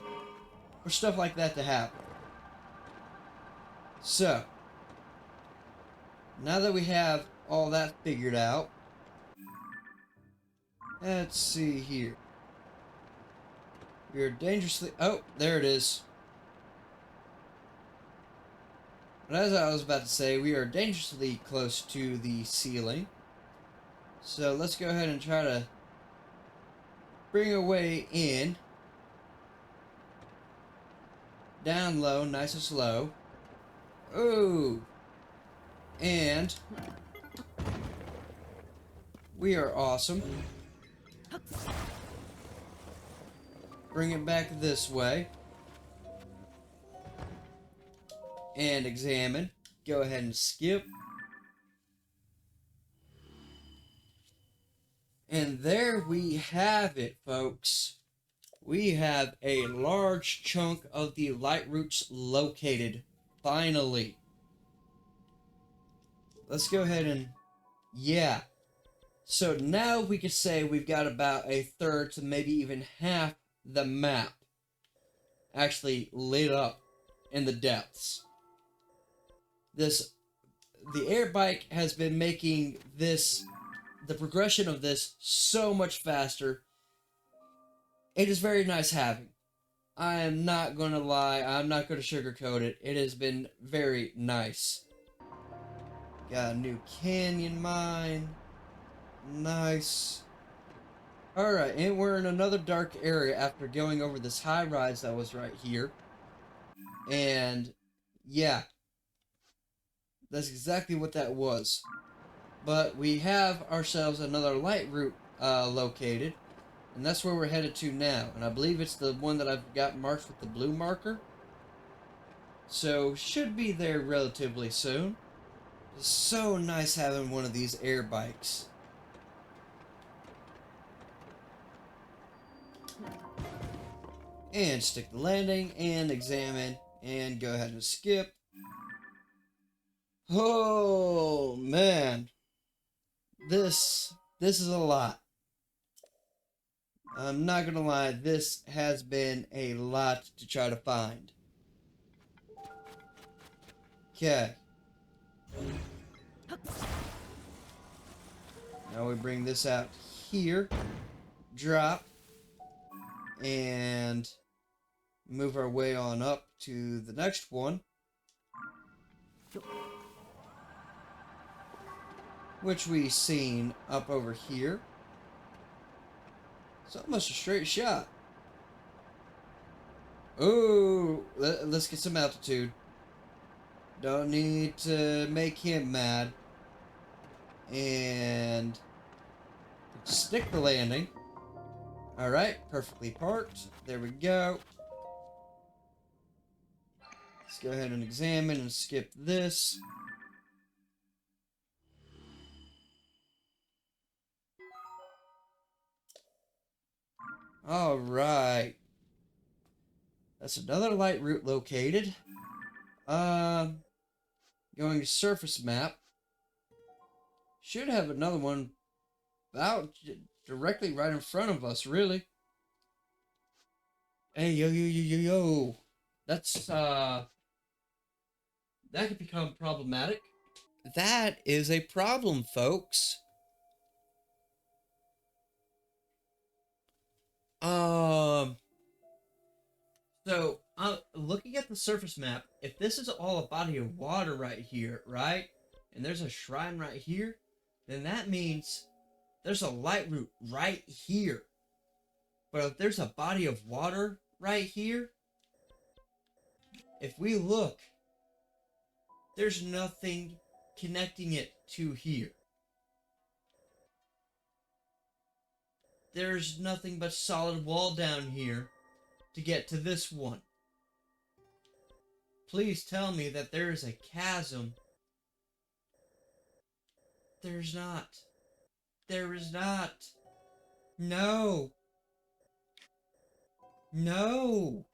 [SPEAKER 1] stuff like that to happen. So now that we have all that figured out, let's see here. We are dangerously, oh, there it is. But as I was about to say, we are dangerously close to the ceiling. So let's go ahead and try to bring a way in. Down low, nice and slow. Ooh. And we are awesome. Bring it back this way. And examine. Go ahead and skip. And there we have it, folks. We have a large chunk of the light roots located, finally. Let's go ahead and, yeah. So now we could say we've got about a third to maybe even half the map actually lit up in the depths. The air bike has been making the progression of this so much faster. It is very nice having. I am not going to lie. I'm not going to sugarcoat it. It has been very nice. Got a new canyon mine. Nice. Alright, and we're in another dark area after going over this high rise that was right here. And yeah, that's exactly what that was. But we have ourselves another light route located, and that's where we're headed to now. And I believe it's the one that I've got marked with the blue marker. So should be there relatively soon. It's so nice having one of these air bikes. And stick the landing and examine and go ahead and skip. Oh man, this is a lot. I'm not gonna lie, this has been a lot to try to find. Okay. Now we bring this out here, drop, and move our way on up to the next one, which we seen up over here. It's almost a straight shot. Oh, let's get some altitude. Don't need to make him mad. And stick the landing. Alright, perfectly parked. There we go. Let's go ahead and examine and skip this. Alright. That's another light route located. Going to surface map. Should have another one about directly right in front of us, really. Hey, yo. That's, that could become problematic. That is a problem, folks. So, looking at the surface map, if this is all a body of water right here, right? And there's a shrine right here, then that means there's a light route right here. But if there's a body of water right here, if we look, there's nothing connecting it to here. There's nothing but solid wall down here to get to this one. Please tell me that there is a chasm. There's not. There is not. No. No.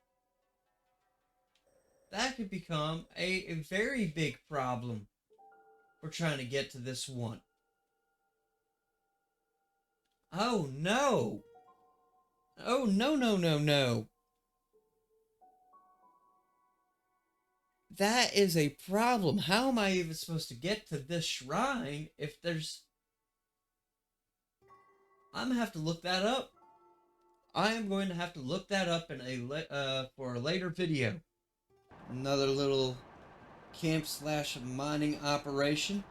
[SPEAKER 1] That could become a very big problem. We're trying to get to this one. Oh no. Oh no. That is a problem. How am I even supposed to get to this shrine if there's... I'm gonna have to look that up. I am going to have to look that up in for a later video. Another little camp / mining operation.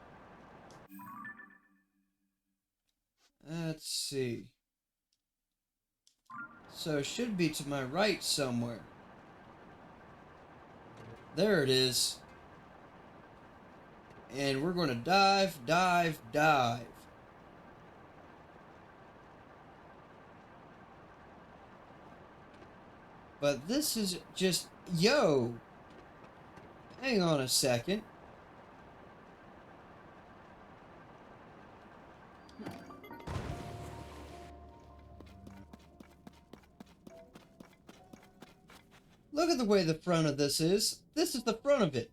[SPEAKER 1] Let's see. So it should be to my right somewhere. There it is. And we're going to dive. But this is just... Yo! Hang on a second. Look at the way the front of this is. This is the front of it.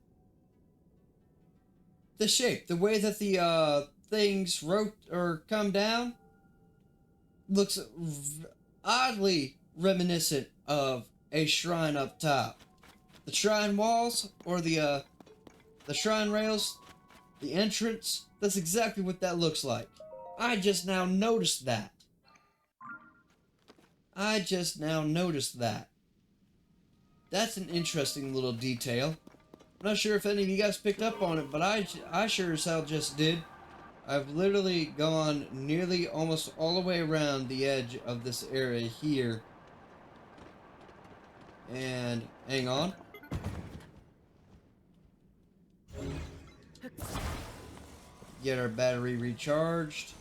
[SPEAKER 1] The shape, the way that the things come down, looks oddly reminiscent of a shrine up top. The shrine walls, or the shrine rails, the entrance, that's exactly what that looks like. I just now noticed that. That's an interesting little detail. I'm not sure if any of you guys picked up on it, but I sure as hell just did. I've literally gone nearly almost all the way around the edge of this area here. And hang on. Get our battery recharged.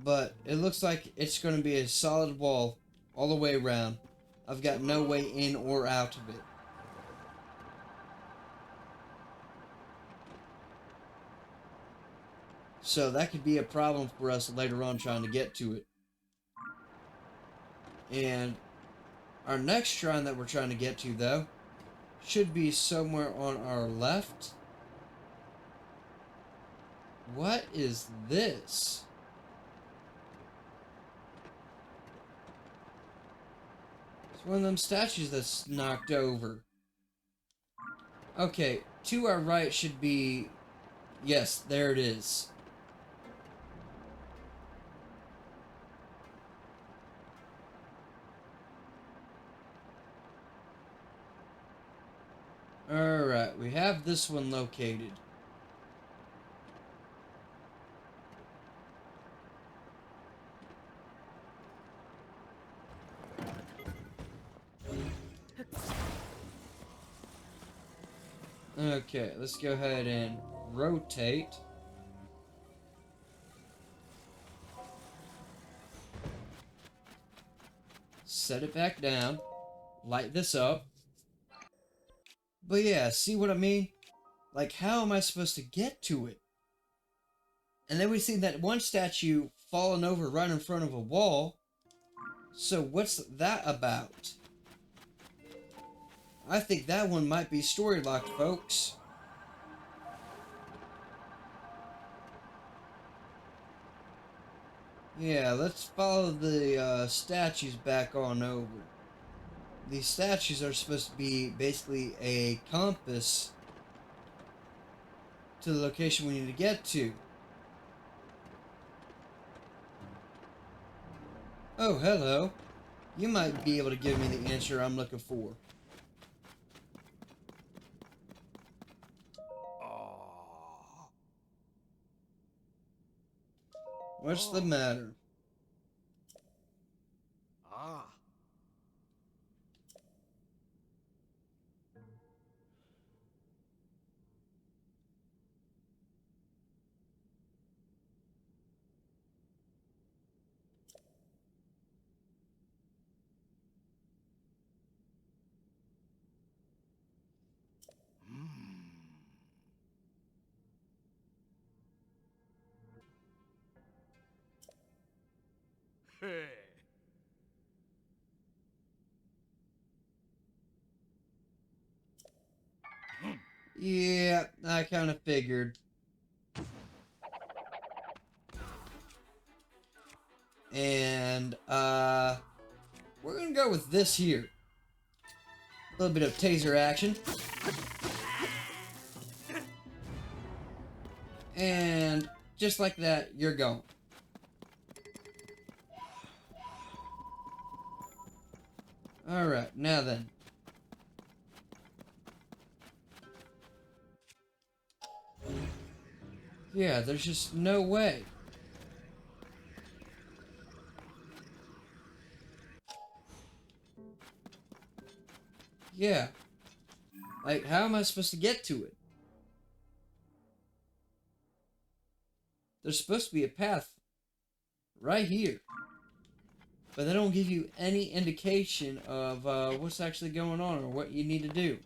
[SPEAKER 1] But it looks like it's going to be a solid wall all the way around. I've got no way in or out of it. So that could be a problem for us later on trying to get to it. And our next shrine that we're trying to get to, though, should be somewhere on our left. What is this? It's one of them statues that's knocked over. Okay, to our right should be... Yes, there it is. Alright, we have this one located. Okay, let's go ahead and rotate. Set it back down. Light this up. But yeah, see what I mean? Like, how am I supposed to get to it? And then we see that one statue falling over right in front of a wall. So what's that about? I think that one might be story locked, folks. Yeah, let's follow the statues back on over. These statues are supposed to be basically a compass to the location we need to get to. Oh, hello. You might be able to give me the answer I'm looking for. What's the matter? Yeah, I kind of figured. And, we're gonna go with this here. A little bit of taser action. And just like that, you're gone. Alright, now then. Yeah, there's just no way. Yeah. Like, how am I supposed to get to it? There's supposed to be a path right here. But they don't give you any indication of what's actually going on or what you need to do.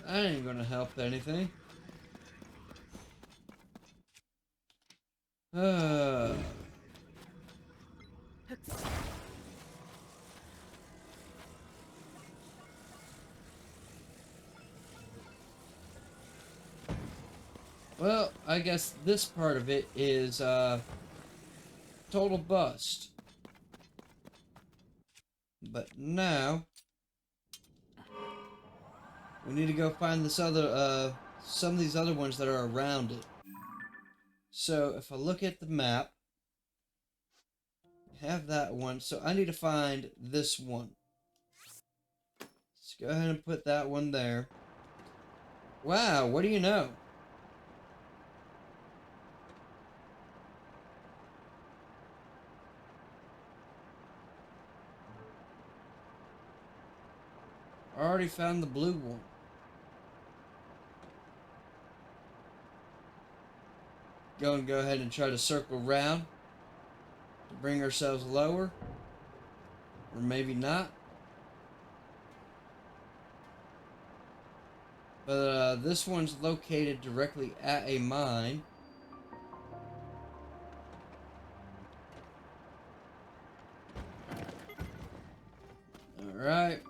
[SPEAKER 1] That ain't gonna help anything. Well, I guess this part of it is total bust. But now we need to go find this other some of these other ones that are around it. So if I look at the map, I have that one. So I need to find this one. Let's go ahead and put that one there. Wow, what do you know? I already found the blue one. Go ahead and try to circle around to bring ourselves lower. Or maybe not. But this one's located directly at a mine. Alright.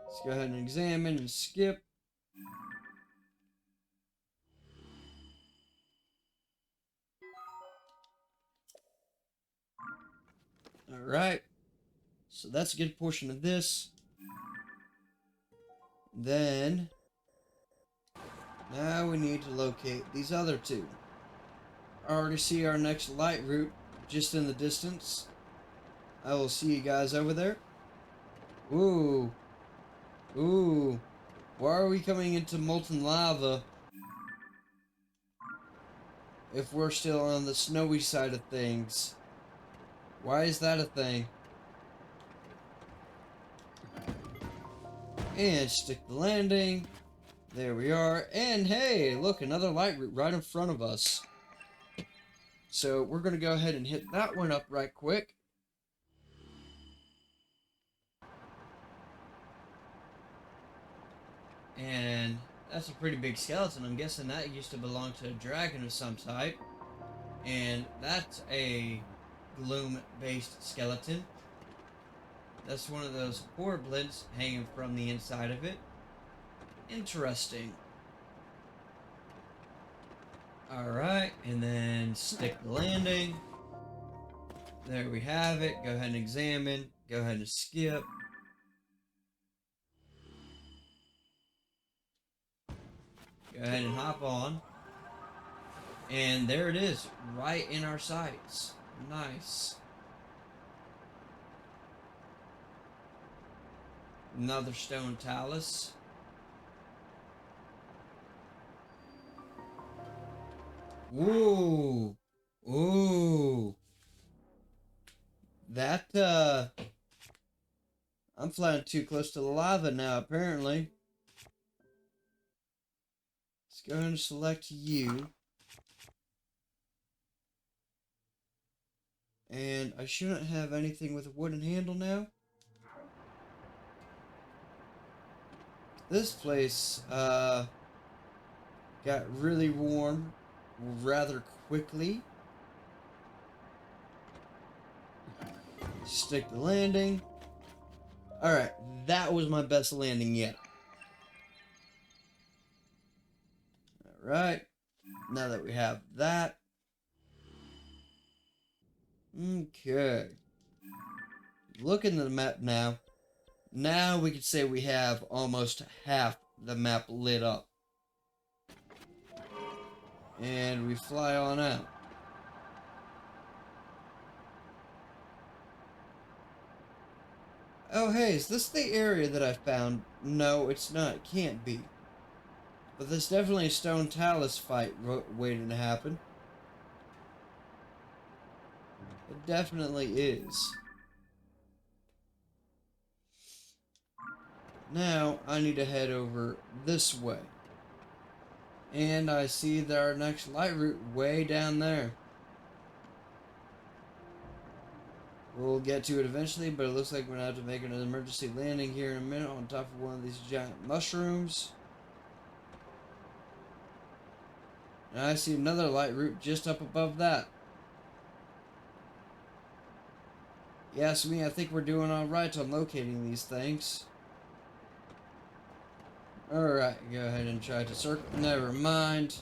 [SPEAKER 1] Let's go ahead and examine and skip. Alright. So that's a good portion of this. Then, now we need to locate these other two. I already see our next light route just in the distance. I will see you guys over there. Ooh. Ooh. Why are we coming into molten lava if we're still on the snowy side of things? Why is that a thing? And stick the landing. There we are. And hey, look, another light route right in front of us. So we're going to go ahead and hit that one up right quick. And that's a pretty big skeleton. I'm guessing that used to belong to a dragon of some type. And that's a gloom-based skeleton. That's one of those horriblins hanging from the inside of it. Interesting. Alright, and then stick the landing. There we have it. Go ahead and examine. Go ahead and skip. Go ahead and hop on. And there it is, right in our sights. Nice. Another stone talus. Ooh. Ooh. That, I'm flying too close to the lava now, apparently. Let's go ahead and select you. And I shouldn't have anything with a wooden handle now. This place, got really warm rather quickly. Stick the landing. Alright, that was my best landing yet. Alright, now that we have that. Okay. Looking at the map now. Now we could say we have almost half the map lit up. And we fly on out. Oh hey, is this the area that I found? No, it's not. It can't be. But there's definitely a stone talus fight waiting to happen. It definitely is. Now, I need to head over this way. And I see that our next light route way down there. We'll get to it eventually, but it looks like we're going to have to make an emergency landing here in a minute on top of one of these giant mushrooms. And I see another light route just up above that. Yes, I think we're doing alright on locating these things. Alright, go ahead and try to circle. Never mind.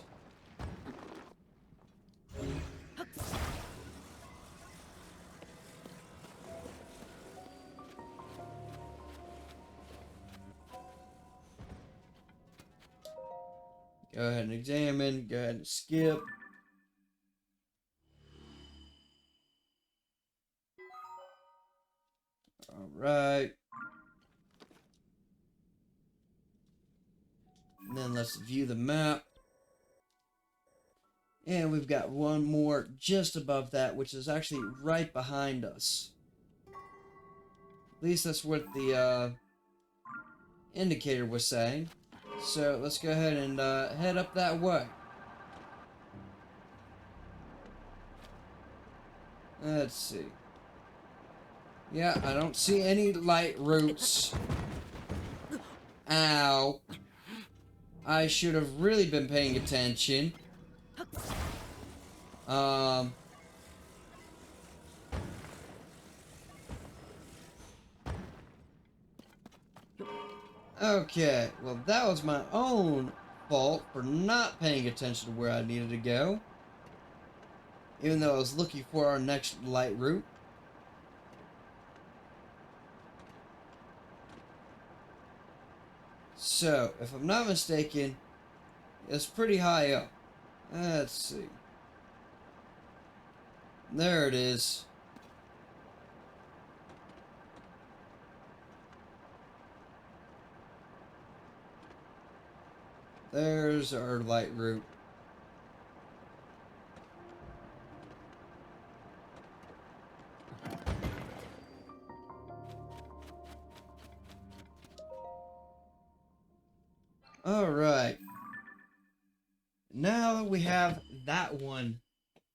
[SPEAKER 1] Go ahead and examine. Go ahead and skip. Alright. And then let's view the map. And we've got one more just above that, which is actually right behind us. At least that's what the indicator was saying. So let's go ahead and head up that way. Let's see. Yeah, I don't see any light routes. Ow. I should have really been paying attention. Okay, well that was my own fault for not paying attention to where I needed to go. Even though I was looking for our next light route. So, if I'm not mistaken, it's pretty high up. Let's see. There it is. There's our light route. Alright. Now we have that one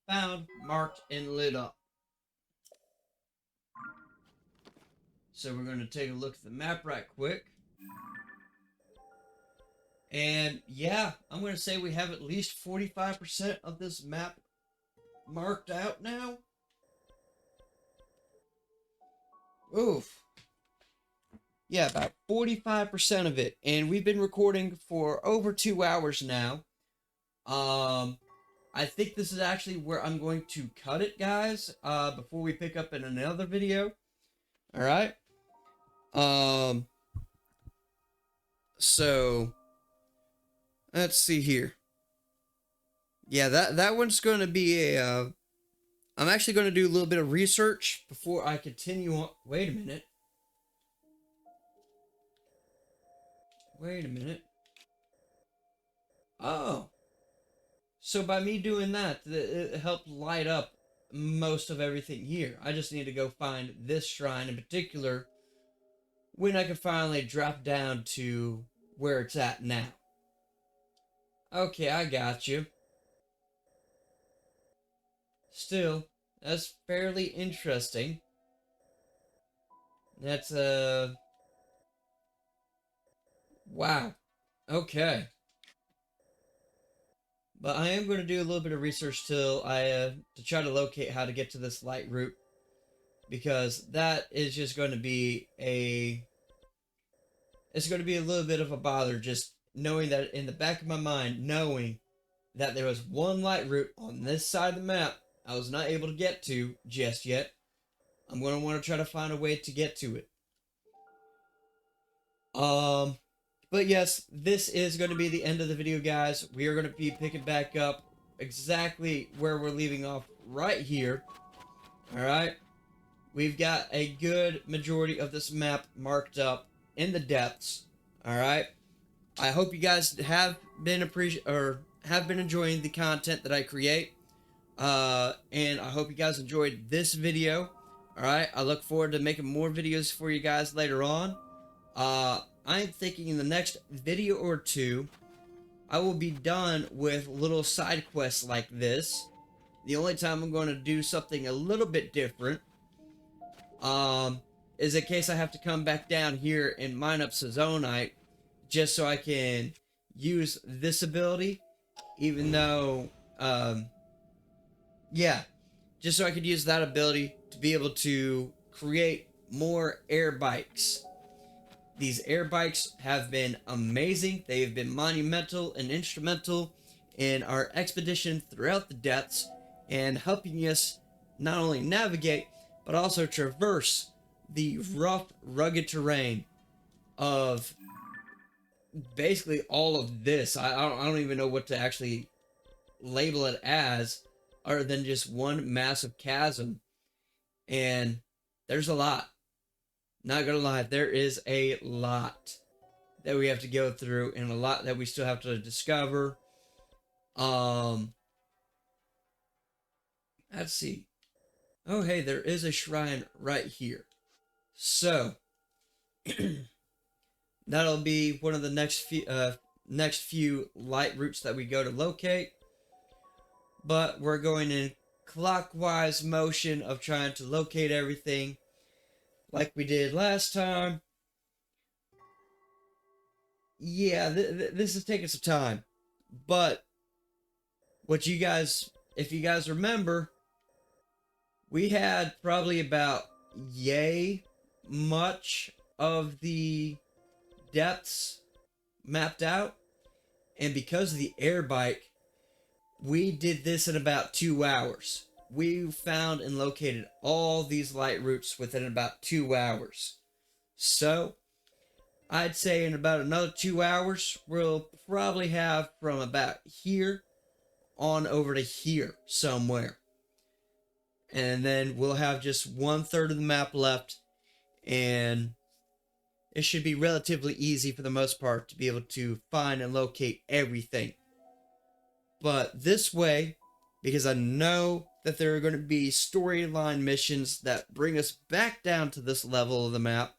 [SPEAKER 1] found, marked, and lit up. So we're going to take a look at the map right quick. And yeah, I'm going to say we have at least 45% of this map marked out now. Oof. Yeah, about 45% of it. And we've been recording for over 2 hours now. I think this is actually where I'm going to cut it, guys, before we pick up in another video. Alright? So, let's see here. Yeah, that one's going to be a, I'm actually going to do a little bit of research before I continue on. Wait a minute. Wait a minute. Oh. So by me doing that, it helped light up most of everything here. I just need to go find this shrine in particular when I can finally drop down to where it's at now. Okay, I got you. Still, that's fairly interesting. That's, wow. Okay. But I am going to do a little bit of research till to try to locate how to get to this light route. Because that is just going to be it's going to be a little bit of a bother just knowing that in the back of my mind, knowing that there was one light route on this side of the map I was not able to get to just yet. I'm going to want to try to find a way to get to it. But yes, this is going to be the end of the video, guys. We are going to be picking back up exactly where we're leaving off right here. Alright? We've got a good majority of this map marked up in the depths. Alright? I hope you guys have been enjoying the content that I create. And I hope you guys enjoyed this video. Alright? I look forward to making more videos for you guys later on. I'm thinking in the next video or two, I will be done with little side quests like this. The only time I'm going to do something a little bit different, is in case I have to come back down here and mine up Sazonite, just so I can use this ability, even though, yeah, just so I could use that ability to be able to create more air bikes. These air bikes have been amazing. They have been monumental and instrumental in our expedition throughout the depths and helping us not only navigate, but also traverse the rough, rugged terrain of basically all of this. I don't even know what to actually label it as, other than just one massive chasm. And there's a lot. Not gonna lie, there is a lot that we have to go through, and a lot that we still have to discover. Um, let's see. Oh, hey, there is a shrine right here. So that'll be one of the next few light routes that we go to locate. But we're going in clockwise motion of trying to locate everything like we did last time. Yeah, this is taking some time. But what you guys, if you guys remember, we had probably about yay much of the depths mapped out. And because of the air bike, we did this in about 2 hours. We found and located all these light routes within about 2 hours. So, I'd say in about another 2 hours, we'll probably have from about here on over to here somewhere. And then we'll have just 1/3 of the map left, and it should be relatively easy for the most part to be able to find and locate everything. But this way, because I know that there are going to be storyline missions that bring us back down to this level of the map,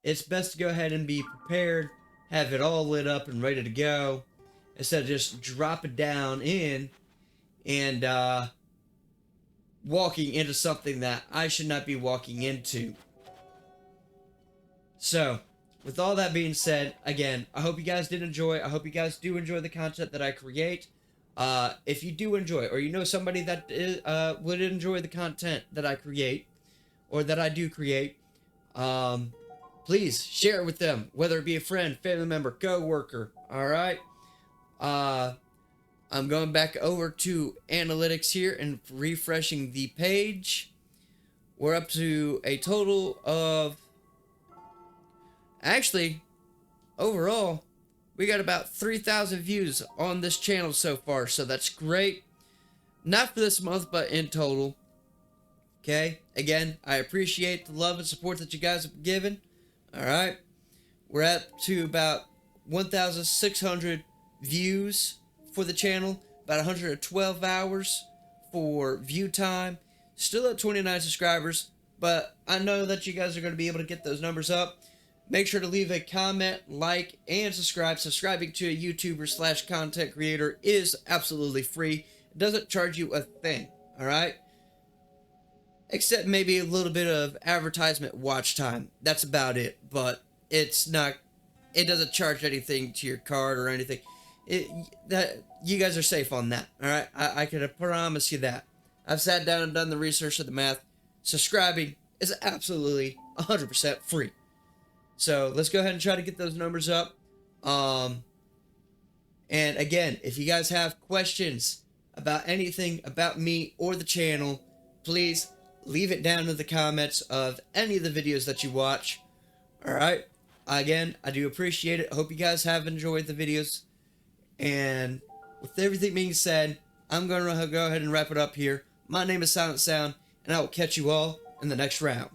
[SPEAKER 1] it's best to go ahead and be prepared, have it all lit up and ready to go, instead of just dropping down in and walking into something that I should not be walking into. So, with all that being said, again, I hope you guys did enjoy. I hope you guys do enjoy the content that I create. If you do enjoy, or you know somebody that would enjoy the content that I create, or that I do create, please share it with them, whether it be a friend, family member, co-worker. All right. I'm going back over to analytics here and refreshing the page. We're up to a total of, actually, overall, we got about 3,000 views on this channel so far, so that's great. Not for this month, but in total. Okay, again, I appreciate the love and support that you guys have given. Alright, we're up to about 1,600 views for the channel, about 112 hours for view time, still at 29 subscribers, but I know that you guys are going to be able to get those numbers up. Make sure to leave a comment, like, and subscribe. Subscribing to a YouTuber / content creator is absolutely free. It doesn't charge you a thing, alright? Except maybe a little bit of advertisement watch time. That's about it, but it's not, it doesn't charge anything to your card or anything. That you guys are safe on that, alright? I can promise you that. I've sat down and done the research of the math. Subscribing is absolutely 100% free. So let's go ahead and try to get those numbers up. And again, if you guys have questions about anything about me or the channel, please leave it down in the comments of any of the videos that you watch. Alright? Again, I do appreciate it. I hope you guys have enjoyed the videos. And with everything being said, I'm going to go ahead and wrap it up here. My name is Silent Sound, and I will catch you all in the next round.